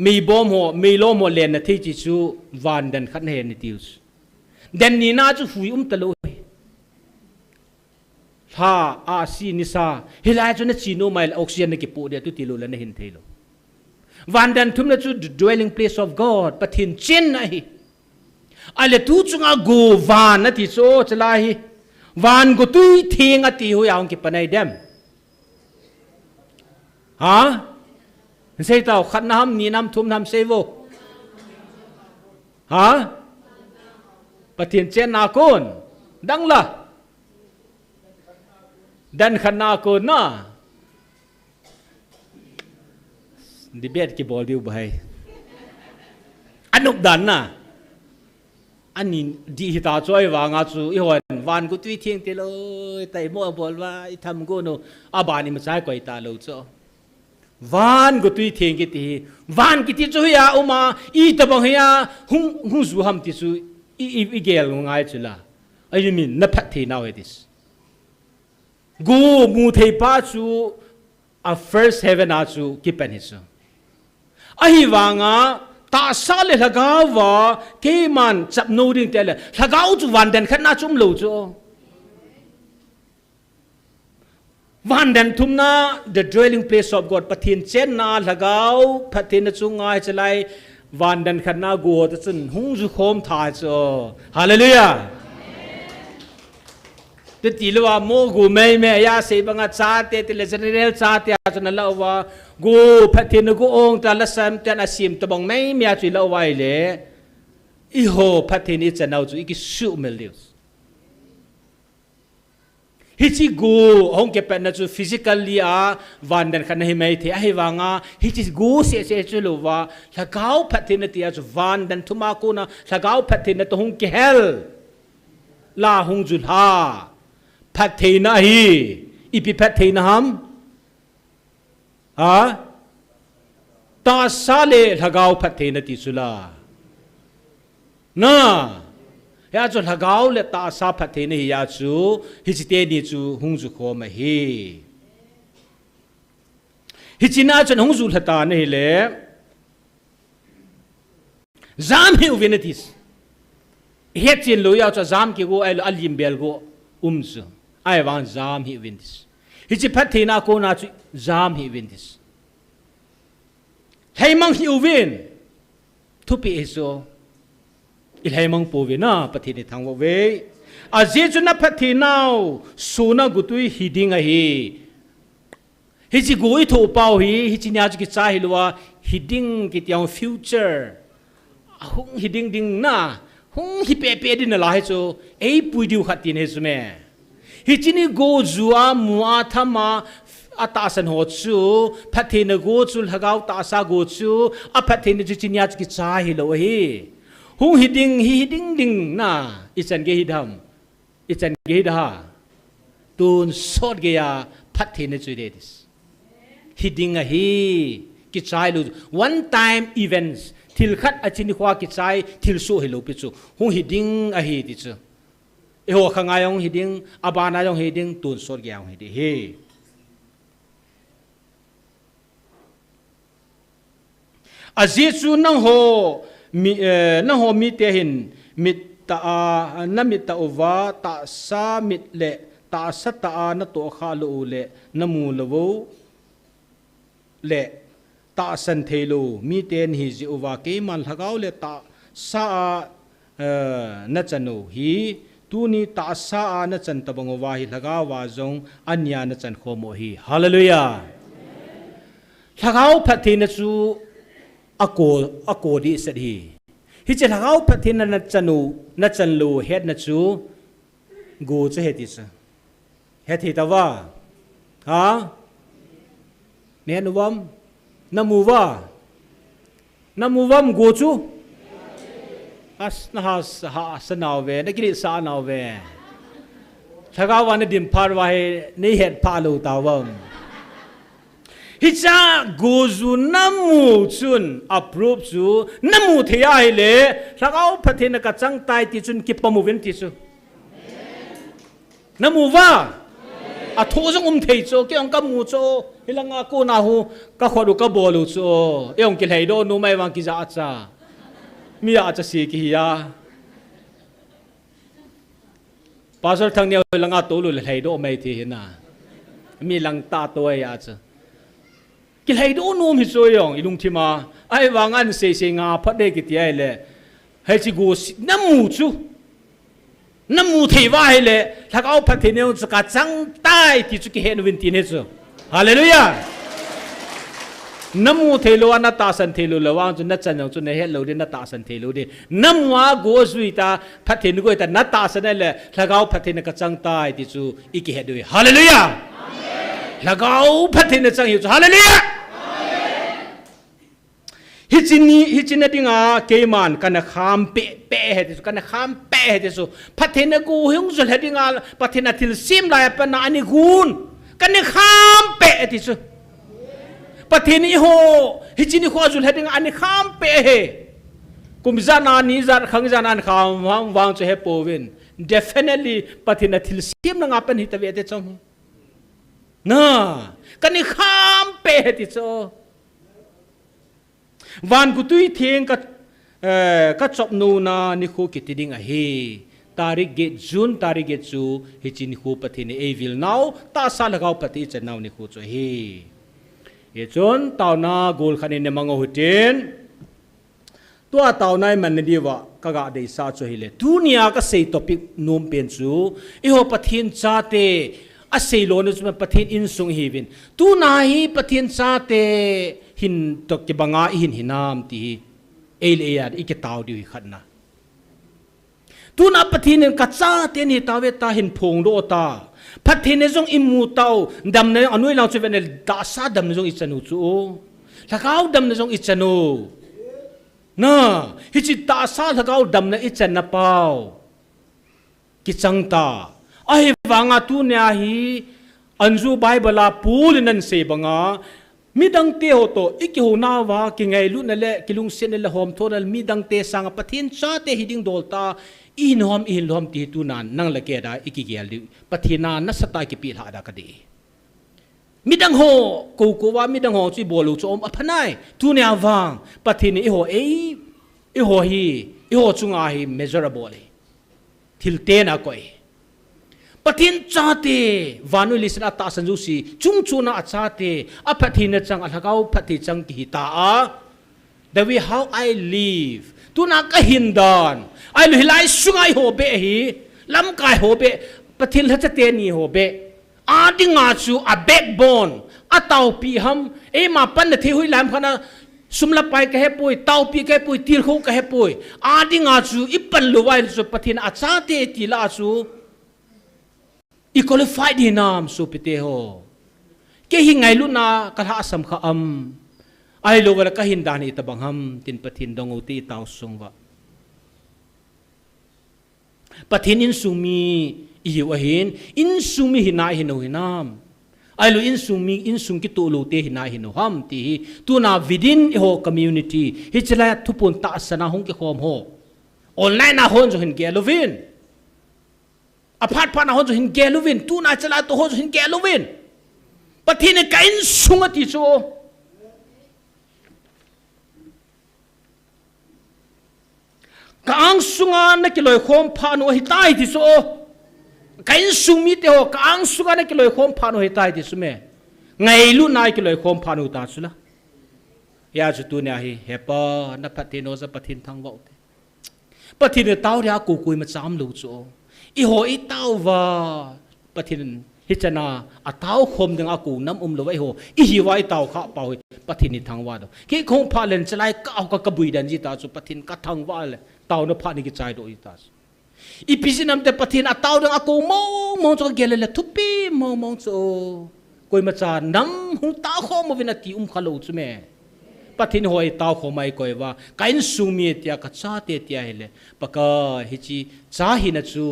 มีบอมโฮมีลมโฮเลียนนะเทจิจูวันดันขันเฮนิติวส์เดนนี่น่าจูฟุยตะลุยถ้าอาซีนิสาเฮลายจนจีโนไมล์ออกซิเจนในกิปูเดียตุติลุและในหินเทโลวันดันทุมนะจู dwelling place of God ปะทินเจนนะฮีอะไรทุกจุงอากูวานนะที่โซจะไล่วานกูตุยทิ้งอติหุยเอาเก็บปนัยเดมฮะเสียเต่าขัดน้ำนี่น้ำทุ่มน้ำเซโวฮะปะทินเจนนาโกนดังละ ดันขนาโกน่าดิเบตกี่บอลดิวไปอันนุกดันน่ะอันนี้ดีที่ตาช่วยวางอาจูอีวันกูตุ้ยเที่ยงเตเลยแต่มั่วบอลว่าทำกูโนอาบานี่มันใช้กว่าตาเราจ้ะวันกูตุ้ยเที่ยงกี่ทีวันกี่ทีช่วยอาอุมาอีตบังเฮียหุ่งจูฮัมติจูอีเกลง่ายจุละไอ้นี่นับพัฒนาเอาดิสกูมูเทป้าจูa first heaven อาจูกี่เป็นหิสไอ้วางาตาซาเลหกาวะเกมันจับโนดิ้งเตลหกาวจูวันเดนขันนาจุ่มโลจูวันเดนทุมนา the dwelling place of God ปะทินเจนนาหกาวปะทินจุงไงจะไลวันเดนขันนากูจะจุนหงจุโคมทายจูฮาเลลูยาแต่ที่ละว่าโมกูไม่ยาเสบังอาชาเตติเลเจเนเรลชาเตอาจนั่นละว่ากูพัฒนากูองแต่ละสัมแต่ละสิมตะบังไม่มีอะไรละว่าเลยอีโหพัฒนาจะน่าจะอีกสุเมลิสฮิจิกูองเก็บเป็นนั่นจะฟิสิกอลลีอาวันเดินขันให้ไม่เที่ยให้วางอ่ะฮิจิกูเสียจุลว่าละก้าวพัฒนาที่อาจวันเดินทุมากูนะละก้าวพัฒนาตัวหงเกลลาหงจุลฮาพัฒนาฮีอีพิพัฒนาฮัมตาซาเลหกาวพัฒนาติสุลาน่ะยาจูหกาวเลตาซาพัฒนาฮิยาจูฮิจิเตนิจูหงจุโคมาฮีฮิจินาจูหงจุลตานี่เลจามฮิอุเวนิติสเฮจินลุยาจูจามกิโกเอลอัลยิมเบลโกจูไอ้วางจามฮิอุเวนิติสฮิจิพัฒนาโคนาจูจามฮิอุเวนิติสให้มังฮิววินทุบปีเอโซอิให้มังปูวินะปฏิทินทางเวอาเจจุนับปฏินาวสูนักุตุยฮิดิงฮีฮิจิกุยทูเปาฮีฮิจิญาจุกิจาฮิลัวฮิดิงกิตยองฟิวเจอร์หงฮิดิงดิงน่ะหงฮิเปเปดินละให้โซเอ้ปุยดิวขัดตินเฮสเมฮิจินีโกจัวมัวธรรมาอาตาสันโหจูพัฒนากูจูหกาวตาสากูจูอาพัฒนาจุจินยาจุกิจาฮิโลฮีหงฮิดิงดิงน่ะอิจันเกฮิดามอิจันเกฮิดาตูนสอดเกียพัฒนาจุเดดิสฮิดิงอะฮีกิจาฮิโล one time events ทิลขัดอาจินิควากิจาทิลสูฮิโลปิจูหงฮิดิงอะฮีดิจูเอโหขังายองฮิดิงอาบานายองฮิดิงตูนสอดเกียองฮิดิฮีอาเจจูนังโฮมิเตหินมิตานามิตาอวาตาสามิเลตาสัตอาณตัวข้าลูเลนมูลวูเลตาสันเทลูมิเตนฮิจิอวาเกมันหกาวเลตาสานัจโนฮีตูนีตาสานัจันตบังวาฮิหกาวาจงอัญญานัจันโคโมฮีฮาเลลูยาหกาวพัฒนาจูอโกดีสัตย์ฮิจหากเอาพัฒนานัจันลูเฮ็ดนัจูกูจะเฮ็ดดิสเฮ็ดที่ตาว่าฮะเนี่ยนุวัมน้ำมูวัมกูจูอัสนะฮะสนาวเวนักกิริสานาวเวถ้าเขาวันนี้ดิมพาร์วายนี่เฮ็ดพาลูตาวมฮิจากูจูน้ำมูจุนอัปรูปจูน้ำมูเทียให้เลยถ้าเขาพัฒนาการจังไตติจุนกิปมูวินติจูน้ำมูว่าอะทุกสิ่งเทียจูเกี่ยงกับมูจูฮิลังอากูนาหูก็ขวดก็บอลูจูเองกิเลโดนูไม่วังกิจอาจามีอาจจะสีกิยาภาษาทางเนี้ยฮิลังอาตูลุเลโดไม่ทีนะมีลังตาตัวอาจจะกิเลโดนูมิโซยองอิลุงทิมาไอ้วางอันเสียงาพัดเด็กที่ไอ้เล่ให้จิกูน้ำมูจูน้ำมูที่ว่าให้เล่ถ้าเขาพัฒนาสกัดจังใต้ที่จุกิเห็นวินติเนจูฮาเลลูยา น้ำมูเทโลอันนัตตาสันเทโลละว่างจนนัดจันยองจนในเฮลโลเดนัตตาสันเทโลเดน้ำว่าโกสุยตาพัดเทนุกแต่นัตตาสันนั่นแหละละเกาพัดเทนกจังตายที่จูอีกเหตุด้วยฮาเลลูยาละเกาพัดเทนจังหิวฮาเลลูยาฮิจินติงาเกมันกันขามเปะเหตุสุกันขามเปะเหตุสุพัดเทนกูหิวสุเหตุงาพัดเทนทิลซิมลายปนาอันนี้กูนกันขามเปะเหตุสุปะเทนี่โหฮิจินี่ขวาจุลเหตุงานนี่ข้ามเปะเฮกุมจานานี่จานขังจานันข้ามวางจะเฮปวิน definitely ปะเทน่ะทิลซิมนังอาเป็นฮิตเวเตจังน่ะกันนี่ข้ามเปะติโซวันกุตุยเทียงก็จบนูนานี่คู่กิตดิ้งอะเฮตาริกเกจุนตาริกเกจูฮิจินี่คู่ปะเทนี่เอวิลนาวตาซาลกาวปะเทจะนาวนี่คู่จะเฮเอจนตาวนาโกลขันในมังหุตินตัวตาวนายมันดีว่ากะกะเดซาโจฮิเลทุนียก็เซตอปิกนุมเป็นจูอีโหปะทินซาเตอาเซโลนจุมปะทินอินซุงฮีวินตูนาฮีปะทินซาเตหินตกจะบังอาหินหินามตีเอเลยาอีกตาวดิวขันนะตูนาปะทินกัจซาเตนี่ตาเวตาหินพงโดตาพัดเทนจงอิมูเตาดำในอนุยเราจะเป็นดาซาดำในจงอิจนูจูถ้าเขาดำในจงอิจนูน่ะฮิจิตาซาถ้าเขาดำในอิจนาเปากิจังตาไอ้ฟังอาตุเนียฮีอันจูไบเบิลาปูลินันเซบังอามีดังเตโฮโตอีกิโฮนาวากิไงลุนั่นแหละกิลุงเซนนั่นแหละหอมโทนัลมีดังเตสังปะเทนชาเตฮิดิงโดลตาอินหอมตีตุนันนั่งละเกดาอีกิเกลิปะเทนานัสตากิปีลาดากดีมิดังโฮกูว่ามิดังโฮจีบอลูจอมอพนายตุเนียวังปะเทนีโฮอีโฮฮีอีโฮจุงอาฮีเมเจอร์บอลีทิลเตนอะกอยปะเทนชาเตวานุลิสนาตาสันจุสีจุงจูนาชาเตอะปะเทนจังอะละกาวปะเทจังกิตาอะ the way how I live ตุนักหินดอนไอ้ลุยไล่สุงไอโฮเบฮีลำกายโฮเบปะทิลทัศเตนีโฮเบอาดิงาจูอะแบ็กโบนอะเตาปีฮัมมาปันเทหุยลำขณะสุมละไปกะเฮปุยเตาปีกะเฮปุยตีลโคกะเฮปุยอาดิงาจูอิปันลุไวลจูปะทินอาชาเตตีลาจูอีคอลิฟายดีนามสูปิเตโฮเกหิงไงลุนากะทะสัมขะอัมไอโลวละกะหินดานีตะบังฮัมตินปะทินดงอุตีเตาซุงวะปะทินอินซุมีอิวะหินอินซุมีหินาหิโนหินามไอโลอินซุงกิตูลูเตหินาหิโนฮัมตีตูนาวิดินโฮคอมมูนิตี้ฮิจลาทุปุนตาสนาฮงกิโคมโฮออนไลน์นาฮอนโจหินเกลวินอพาร์ตพานาฮอนโจหินเกลวินตูนาจลาโตฮอนโจหินเกลวินปะทินกะอินซุงติโซกางสุงานนักลอยคมพานุหิตายที่สุดกางสุงมีเตโอกางสุงานนักลอยคมพานุหิตายที่สุดเมื่อไงลุนายกลอยคมพานุตาสุละยาจุตุเนี่ยเฮปะนับปฏิโนจะปฏินทางว่าปฏินเต้าเรียกูคุยมาจามลูจูอีโหอีเต้าว่าปฏินฮิจนาอัตเต้าคมดึงอากูน้ำเลยโหอีหิวไอเต้าข้าเป่าปฏินิทางว่าดกี่คงพาเลนจะไล่ก้าวกับกบุยดันจิตาจุปฏินกัทางว่าเลยเต่าเนื้อผ้านี่กิจใจโดยตาสอีพิจินำแต่ปะทินเต่าเรื่องอากูมองจอเกลเลยทุบปีมองจอกุยมาจานน้ำหุ่นเต่าข้อมาวินาทีขลุ่มแม่ปะทินหอยเต่าข้อไม่กุยว่าการสูมีเตียกัจจาเตียเฮเลปะกาฮิจิจ้าหินัจู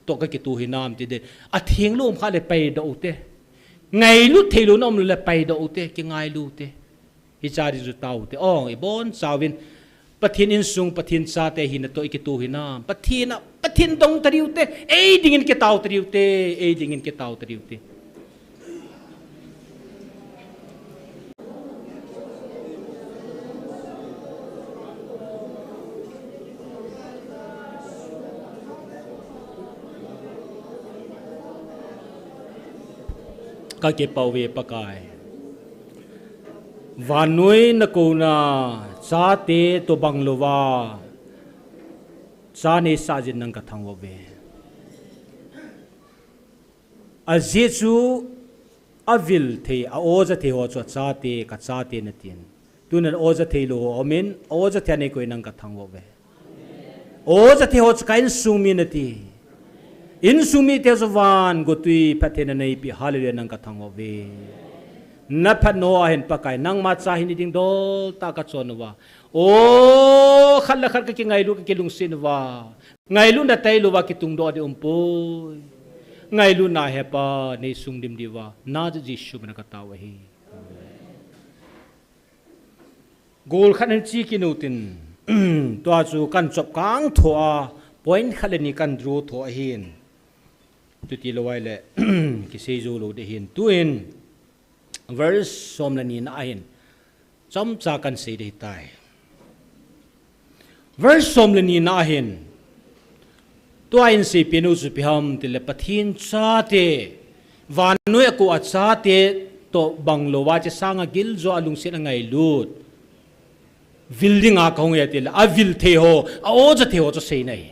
ตกกิตูหินามติเดอเทียงลูกข้าเลยไปดอกเตไงลุเทลุน้อมเลยไปดอกเตกิไงลุเตฮิจาริจุเต่าเตอ๋อไอบอนสาวินปะทินอินซุงปะทินซาเตหินโตอิกิตูหินามปะทินดงตริวเตเอดิ่งเกตาวตริวเตเอดิ่งเกตาวตริวเตก็เก็บเอาเวปกายวานุยนกูนาซาเตตัวบังโลวาซาเนซาจินนังกะทังวะเวอาเจจู avil the a oza the ho cho cha te ka cha te na tin tunan oza the lo omin oza the nei koi nang ka thang wo ve oza the ho ka in sumi na ti in sumi te zawan go tui pathena nei pi hallelujah nang ka thang wo ve na phat no a hen pa kai nang ma cha hin ding dol ta ka chon wa o khal la khal ka ki ngai lu ki lung sin wa ngai lu na tai lu wa ki tung do de poi ngai lu na he pa nei sung dim diwa na ji shu na ka ta wa hi gol khan chi ki nu tin to chu kan chop kang thoa point khalani kan dru tho hin tu ti lo wai le ki sei zo lo de hin tuin verse somlani na hin chom cha kan sei de tai verse somlani na hin to ain se pinu su piham tile pathin cha te vanu ko a cha te to banglo wa che sanga gil zo alung sin ngai lut building a kong ya til a vil the ho a o ja the ho cho sei nai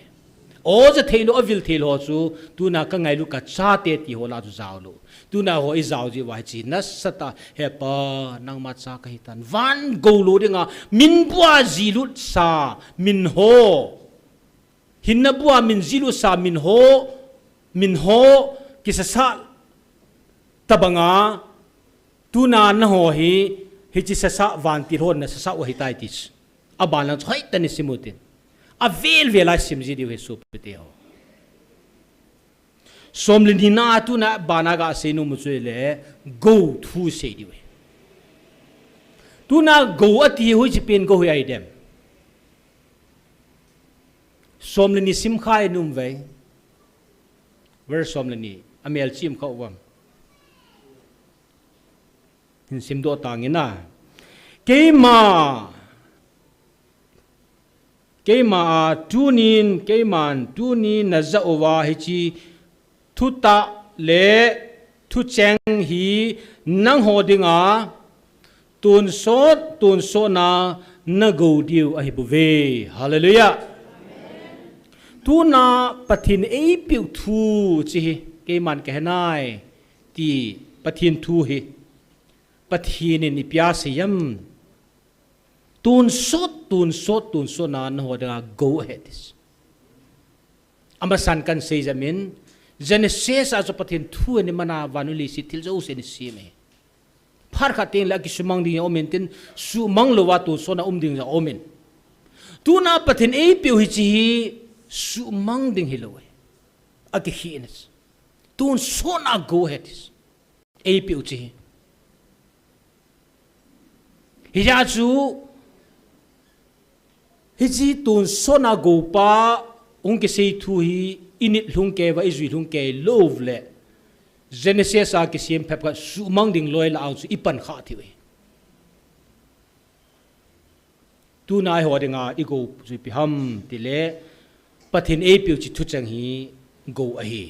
o ja the lo a vil the lo chu tu na ka ngai lu ka cha te ti ho la chu zaw lu tu na ho i zaw ji wa chi na sata he pa nang ma cha ka hitan van go lo dinga min bua ji lu sa min ho hinna bua min zilu sa min ho kisasa tabanga tuna na ho hi chi sasa van ti ron na sasa wa hitai tis abana choi tani simutin a vel vela sim ji di he su pete ho somlin hina tuna bana ga se nu mu le go thu se di we tuna go ati hu chi pin go hi dem somlani sim khai num ve verse somlani amel chim kho wam hin sim do tangina keima tunin na za owa hi chi thuta le thu cheng hi nang hodinga tun so na na go diu a hi bu ve hallelujah tu na pathin ei piu thu chi ke man ke nai ti pathin thu hi pathin ni pya siam tun so na no da go ahead amasan kan sei jamin genesis as pathin thu ni mana vanuli si til jo se ni si me phar khatin la ki sumang ding omen tin sumang lo wa tu so na ding ja omen tu na pathin ei piu hi chi su mang ding hilowe agi hines tun sona go hetis ei piu chi hija chu hiji tun sona go pa ung ke sei thu hi init lung ke wa izui lung ke love le genesis a ke sim phep ka su mang ding loi la au chu ipan kha thi we tu nai ho dinga igo chu pi ham ti le pathin ei piu chi thu chang hi go a hi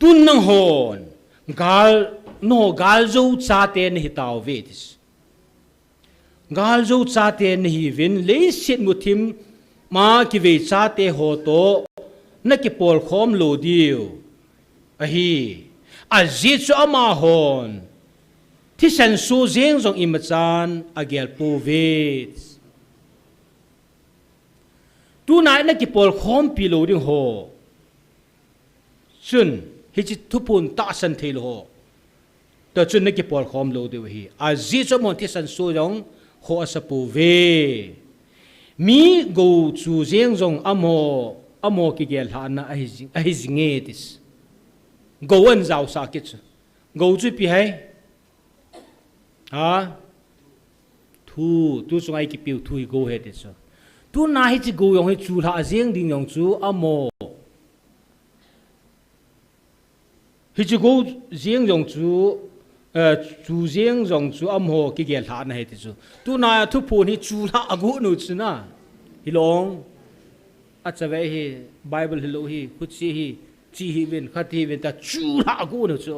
tun nang hon gal zo cha te ni taw vetis gal zo cha te ni vin le sit muthim ma ki ve cha te ho to na ki pol khom lo diu a hi a ji chu ama hon thi san su jeng jong imachan agel pu vet tu nai na ki pol khom pi lo ding ho chun hi chi thupun ta san thei lo ta chun na ki pol khom lo de hi a ji chu mon thi san su jong ho asa pu ve mi go chu jeng jong amo ki gel ha na ai jinge dis go an zau sa ki chu go chu pi hai ha tu sungai ki piu thu go he de so tu na hi chi go yong hi chu la jeng ding yong chu amo hi chi go jeng yong chu chu jeng yong chu amo ki gel ha na he de so tu na thu pu ni chu la agu nu chu na hi long a chawe hi bible hi lo hi khu chi hi ven khati ven ta chu la agu nu chu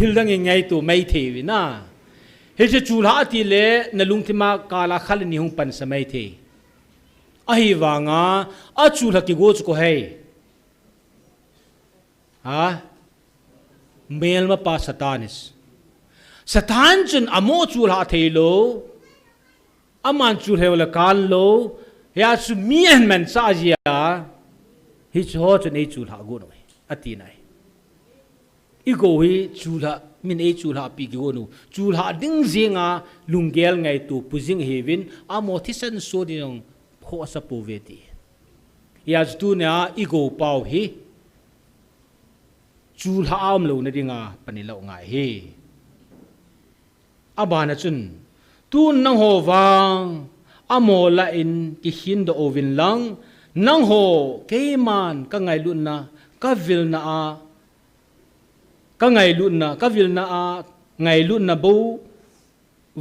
thil dang ngai tu mai the wi na he che chulha ti le na lung thima kala khal ni hung pan samai the ahi wanga achu laki go chu ko hei ha mel ma pa satanis satan chun amo chu la theilo aman chu hewla kan lo ya su mi en man sa ya hi cho chun ei chu la go no ati nai igo hi chu la min ei chu la pi go no chu la ding zinga lungel ngai tu pujing hevin amo thisan so dinong ho sa poveti ya tu na igo pau hi chu la am lo na dinga panilo ngai he abana chun tu nang ho wang amola in ki hin do ovin lang nang ho keiman ka ngai lu na ka vil na a ka ngai lu na ka vil na a ngai lu na bo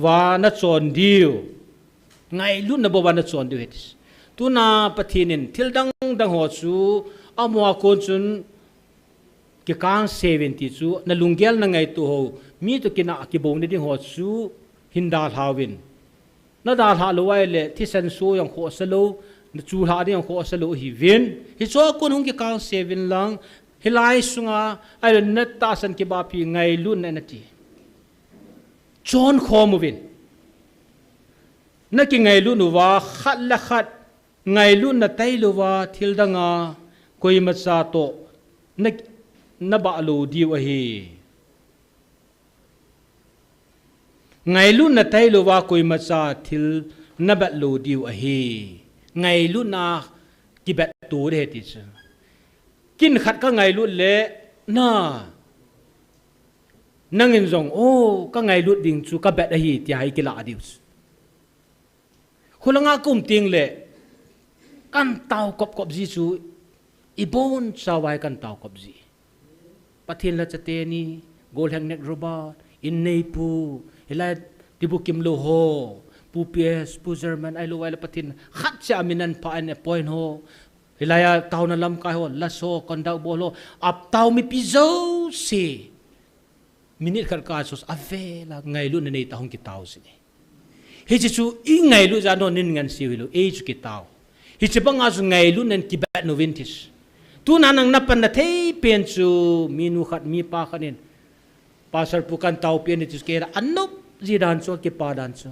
wa na chon diu ngai lu na bo wa na chon diu hetis tu na pathinin thil dang dang ho chu amwa kon chun ki kang 70 chu na lungel na ngai tu ho mi to kina ki bo ni ding ho chu hinda thawin na da tha lo wai le thi san so yang kho salo na chu tha di yang kho salo hi vin hi cho kun hung ki kang 7 lang hilai sunga ai na ta san ki ba pi ngai lu na na ti chon kho mu vin na ki ngai lu nu wa khat la khat ngai lu na tai lu wa thil danga koi ma sa to na ba lo di wa hi ngai lu na tai lo wa koi ma sa thil na ba lo di wa hi ngai lu na ki bet tu de ti cha kin khat ka ngai lu le na nangin zong o ka ngai lu ding chu ka bet hi ti hai ki la dius khulanga kum ting le kan tau kop kop ji chu ibon sawai kan tau kop ji pathin la chate ni gol hang nek robot in nei pu hilai tibu kim lo ho pu ps pu german ai lo wai la pathin khat cha minan pa an point ho hilaya tau na lam kai ho la so kon dau bolo ap tau mi pi zo si minit khat ka sos ave la ngai lu nei ta hong ki tau si he chu i ngai lu ja no nin ngan si lu e chu ki tau hi che banga zu ngai lu nen ki ba no vintis tu nanang napan na thei pen chu minu khat mi pa khanin pasar pukan tau pen ni chu kera anop ji dan cho ki pa dan cho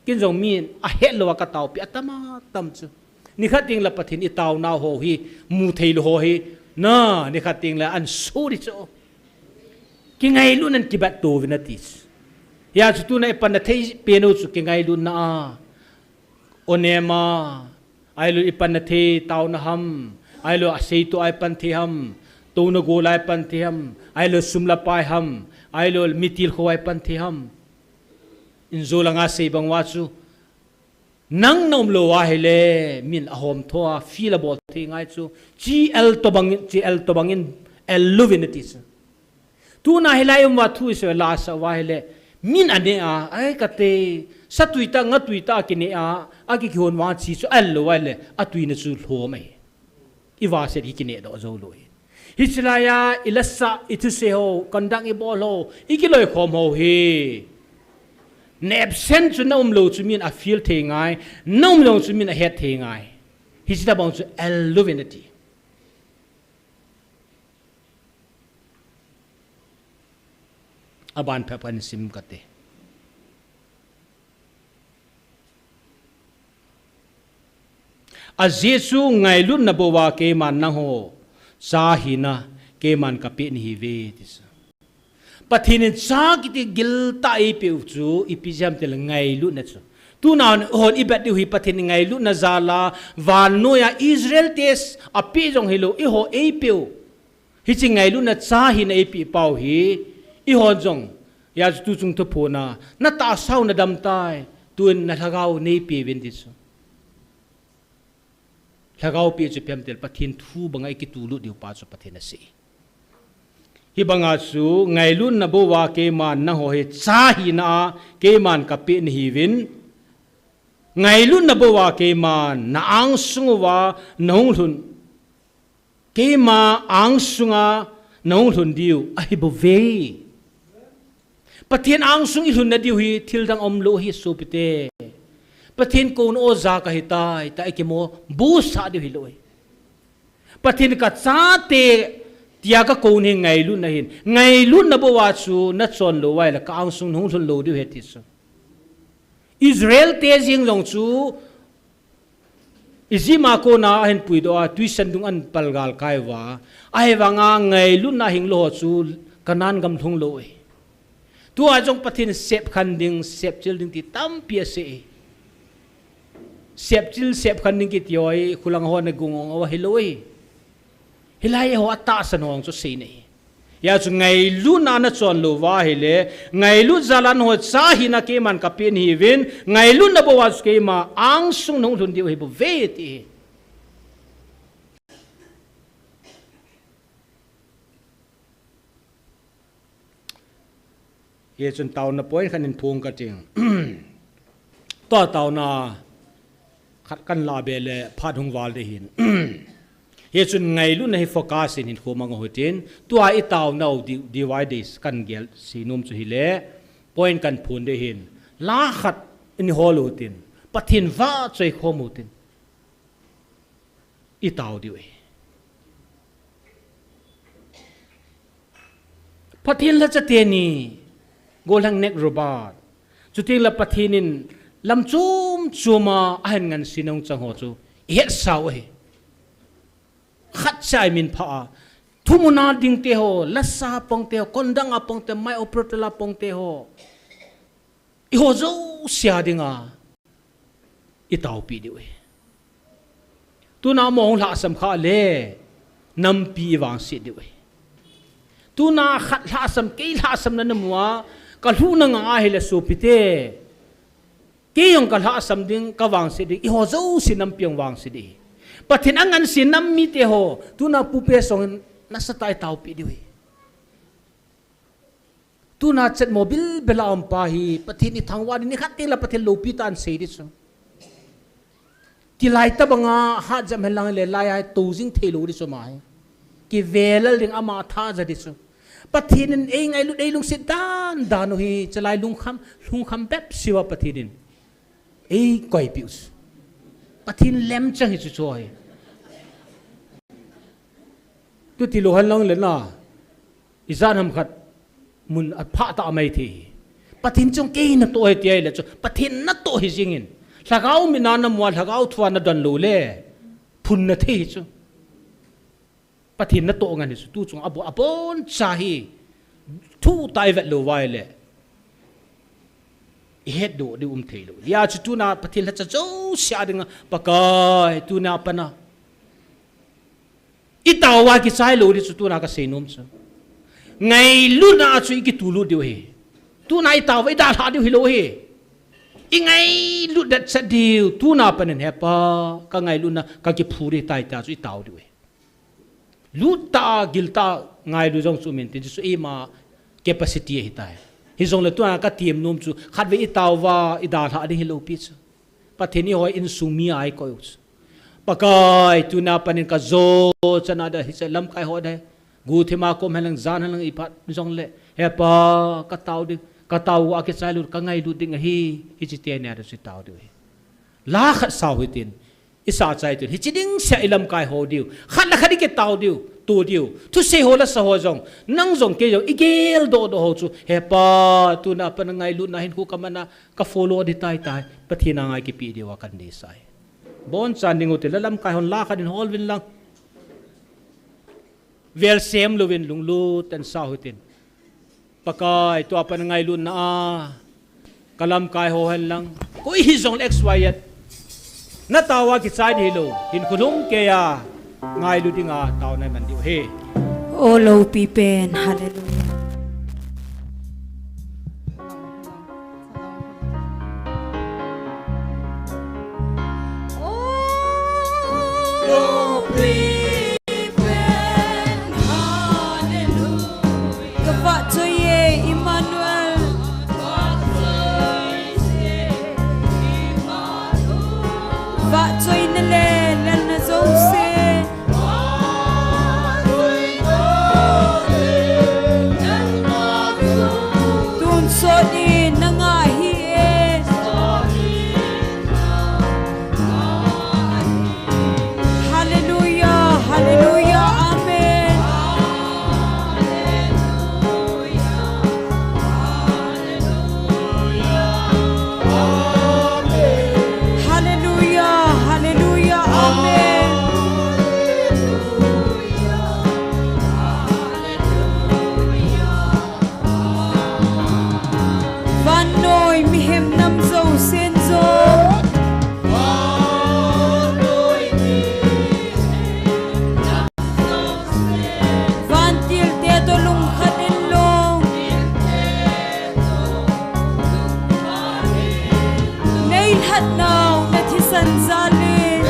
kin jong min a het lo ka tau pi atama tam chu ni khat ting la pathin i tau na ho hi mu thei lo ho hi na ni khat ting la an su ri cho ki ngai lu nan ki ba to vinatis ya chu tu na pan na thei pen chu ki ngai lu na onema ai lu ipan na thei tau na ham ai lo asei to ai pan the ham to na go lai pan the ham ai lo sumla pai ham ai lo mitil khoi pan the ham in zo langa sei bang wa chu nang nom lo wa hele min ahom thoa feel about thing ai chu gl to bangin el luvinity tu na helai wa thu se la sa wa hele min ane a ai ka te satuita ngatuita kine a ki khon wa chi chu al lo wa le atui na chu hlo mai iwa se hi kine do zo lo hichilaya ilassa itu se ho kandang i bol ho ikiloi khom ho he nep sen chu nom lo chu min a feel the ngai nom lo chu min a het the ngai hichita bang chu luvinity aban phapan sim kate a jesu ngai lu na bo wa ke man na ho sa hina ke man ka pe ni ve tis pathin cha ki ti gil ta i pe chu i pi jam tel ngai lu na chu tu na hon i bet hi pathin ngai lu na zala van no ya israel tes a pi jong hilo i ho e pe hi chi ngai lu na cha hi na i pi pau hi i hon jong ya tu chung to phona na ta sau na dam tai tuin na thagau nei pi vin dis thagau pi chu pem tel pathin thu bangai ki tu lu diu pa chu pathin ase hi banga chu ngai lu na bo wa ke man na ho he cha hi na ke man ka pe ni vin ngai lu na bo wa ke man na ang sungu wa nong lun ke ma ang sunga nong lun diu ai bo ve pathian ang sung i hun na diu hi thil dang om lo hi so pite pathin kon o za ka hitai ta ikimo bu sa di hiloi pathin ka cha te tia ka kon hi ngai lu na hin ngai lu na bo wa chu na chon lo wai la ka ang sung hung thun lo di he ti so Israel te jing long chu izima ko na hen pui do a tuition dung an palgal kai wa ai wanga ngai lu na hing lo chu kanan gam thung lo e tu a jong pathin sep khan ding sep chil ding ti tam pia se sep chil sep khan ding ki tioi khulang ho na gung wa hiloi hilai ho ata sanong chu sei nei ya chu ngai lu na na chon lo wa hele ngai lu zalan ho cha hi na ke man ka pin hi win ngai lu na bo wa ke ma ang sung nong thun di hi bo ve ti ye chun taw na poi khan in phung ka ting to taw na khat kan la be le phat hung wal de hin ye chun ngai lu nei focus in khomang hotin tua I taw now divides kan gel sinum chu hi le point kan phun de hin la khat in holutin pathin wa choi khomutin I taw diwe pathin la cha te ni golang nek robot chuting la pathinin lam chum chuma ahan ngan sinong chang ho chu he saw he khat chai min pha thumuna ding te ho lassa pong te ho kondang apong te mai oprotela pong te ho I ho zo sia dinga I taw pi diwe tu na mong la sam kha le nam pi wang si diwe tu na khat la sam ke la sam na namwa ka lu na nga hele su pite ke yong ka la sam ding ka wang si di I ho zo si nam piang wang si di pathin angan si nam mi te ho tu na pu pe song na sa tai taw pi diwe tu na chat mobil bela am pa hi pathin I thangwa ni khat te la pathin lo pi tan sei di so ti lai ta banga ha jam helang le lai ai tu jing thelo di so mai ki velal ding ama tha ja di so pathinin ei ngai lu dei lung sit dan danu hi chalai lung kham bep siwa pathinin ei koi pius pathin lem chang hi chu choi tu ti lo han long le na izan ham khat mun at pha ta mai thi pathin chong ke na to he ti ai le chu pathin na to hi jingin lagau mi na na mo lagau thwa na dan lo le phun na thi chu pathin na to ngan ni tu chung abo apon chahi thu tai vet lo wai le het do di thelo ya chu tu na pathin la cha zo sia ding pakai tu na pana I taw wa ki sai lo di chu tu na ka seinom chu ngai lu na chu ki tu lu di he tu na I taw I da tha di hi lo he I ngai lu dat sa diu tu na panen he pa ka ngai lu na ka ki phuri tai ta chu I taw di he luta gilta ngai du jong chu min ti chu e ma capacity hi tai hi jong le tu ka tiam nom chu khat ve I taw wa I da tha di hi lo pi chu patheni hoi in sumi ai ko chu pakai tu na panin ka zo chana da hi lam kai ho dai gu thema ko melang zan halang I phat jong le he pa ka taw a ke chai lu ka ngai du ding hi chi te ne da si taw di la khat saw hi tin isa chai tu hi chiding se ilam kai ho diu khat la khadi ke taw diu tu diu tu se ho la sa ho jong nang jong ke jong igel do ho chu he pa tu na pan ngai lu na hin ku kamana ka follow di tai pathina ngai ki pi diwa kan di sai bon chanding util lam kai hon la khadin hol win lang vel sem lu win lung lu ten sa hutin pakai tu apa ngai lu na kalam kai ho hen lang koi hi jong xy na tawa ki chai di lo hin khulum ke ya ngai lu dinga taw nai man diu he o lo pi pen hallelujah hat now na thisan zalin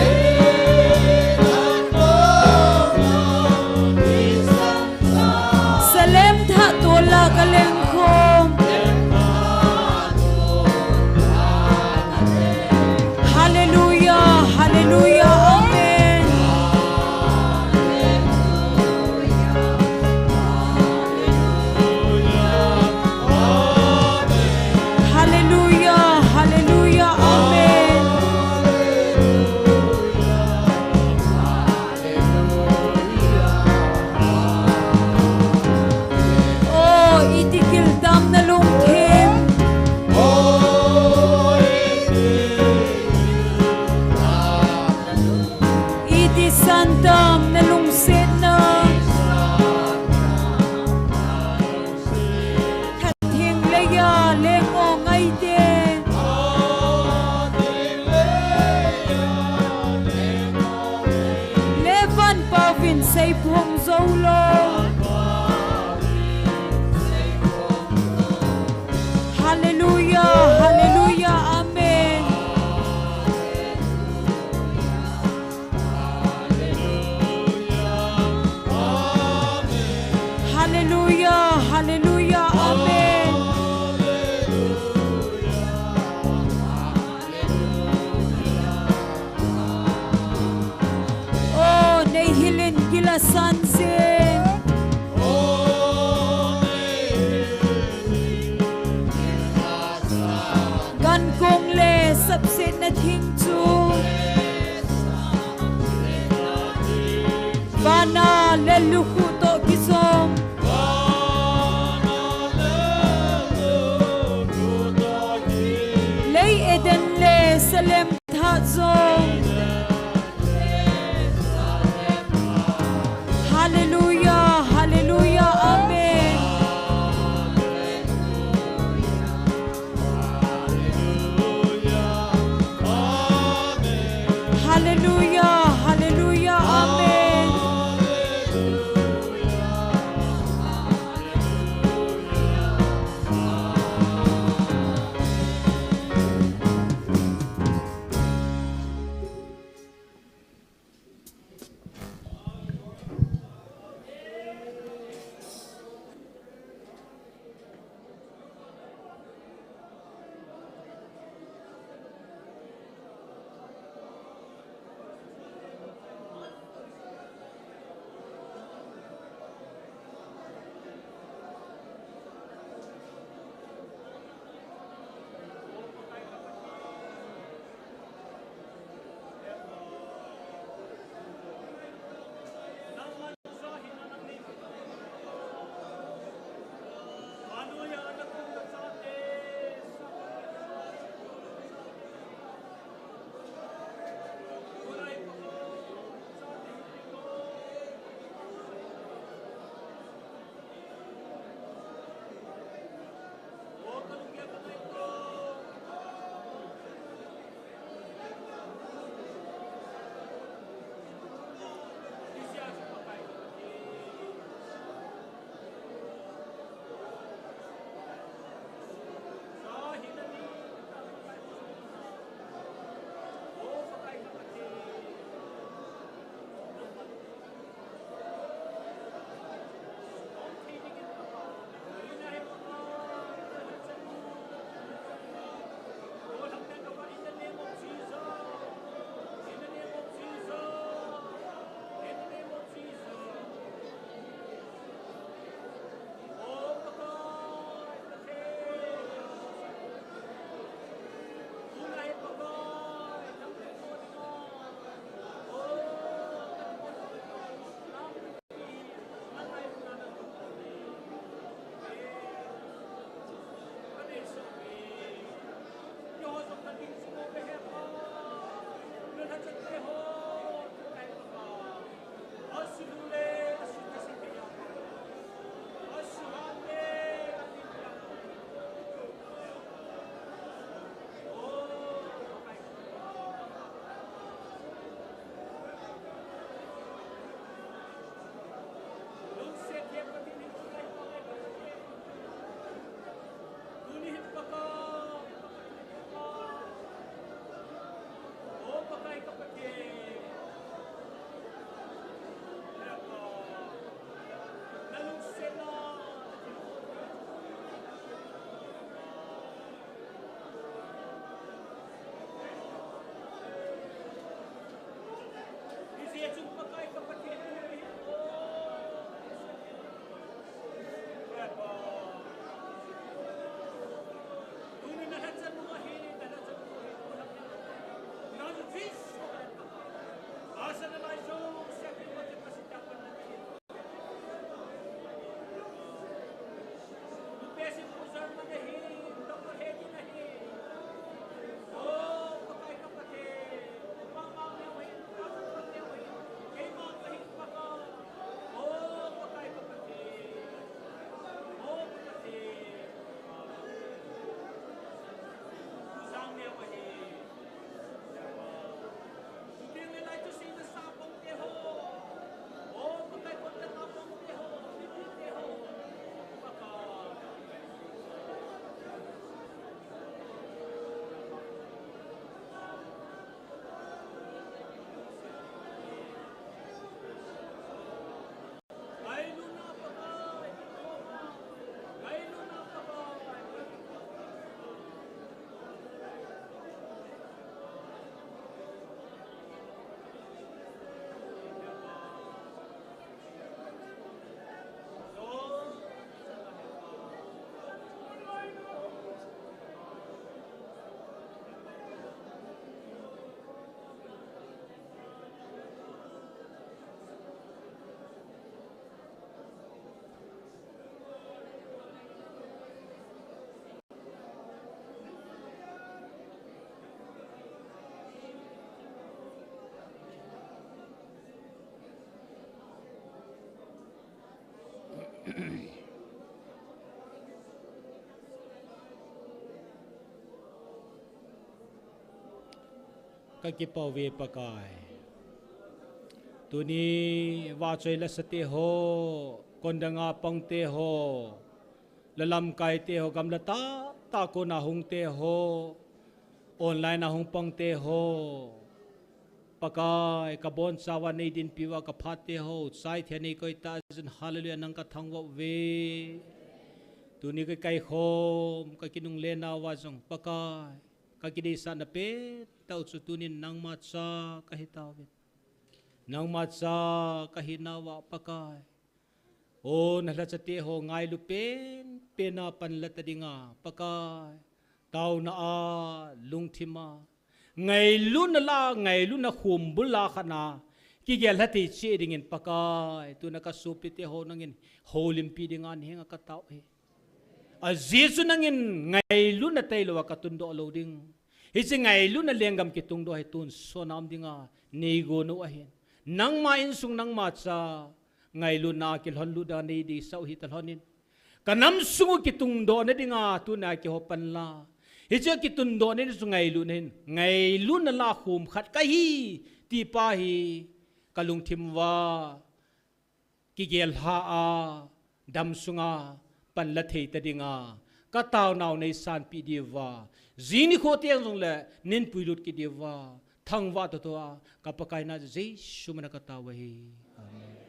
Salem tha tola kaleng khom Hallelujah hallelujah amen Hallelujah hallelujah amen Oh itikil dam na lungkim Iti santam na lungsit na Kating leya leng o ngay din Levan pavin say pong zolo Hallelujah hallelujah amen Hallelujah hallelujah amen Oh nay hilin gilasan sin Gan kong le sab sin na thing chu Vana le lukhu to kisom Lay eden le salem tha zong Hallelujah hallelujah amen Hallelujah hallelujah amen ka ki pau ve pakai tu ni wa choi la sate ho kondanga pong te ho lalam kai te ho gam la ta ko na hung te ho online na hung pong te ho pakai kabon sawa nei din piwa ka phate ho sai thani koi ta jin hallelujah nang ka thangwa ve tu ni kai khom ka kinung le na wa jong pakai ka kidi sa na pe tau chu tu ni nang ma cha ka hitawet nang ma cha ka hinawa pakai o na la chate ho ngai lu pen pena pan la tadinga pakai tau na a lung thima ngai lu na la ngai lu na khum bula khana ki gel hati che dingin pakai tu na ka supite ho nangin holim pi dingan henga ka tau he a jesu nangin ngai lu na tailo ka tundo loading hisi ngai lu na lengam ki tungdo he tun sonam dinga nei go no ahen nang ma in sung nang ma cha ngai lu na ki hon lu da nei di sau hi tal honin kanam sungu ki tungdo na dinga tu na ki hopan la hisi ki tundo ne su ngai lu nen ngai lu na la khum khat ka hi ti pa hi kalung thimwa ki gel ha a dam sunga pan la thei ta dinga ka taw naw nei san pi diwa zini kho tiang jong le nin puilut ki diwa thangwa to to ka pakai na je shumana ka taw hi amen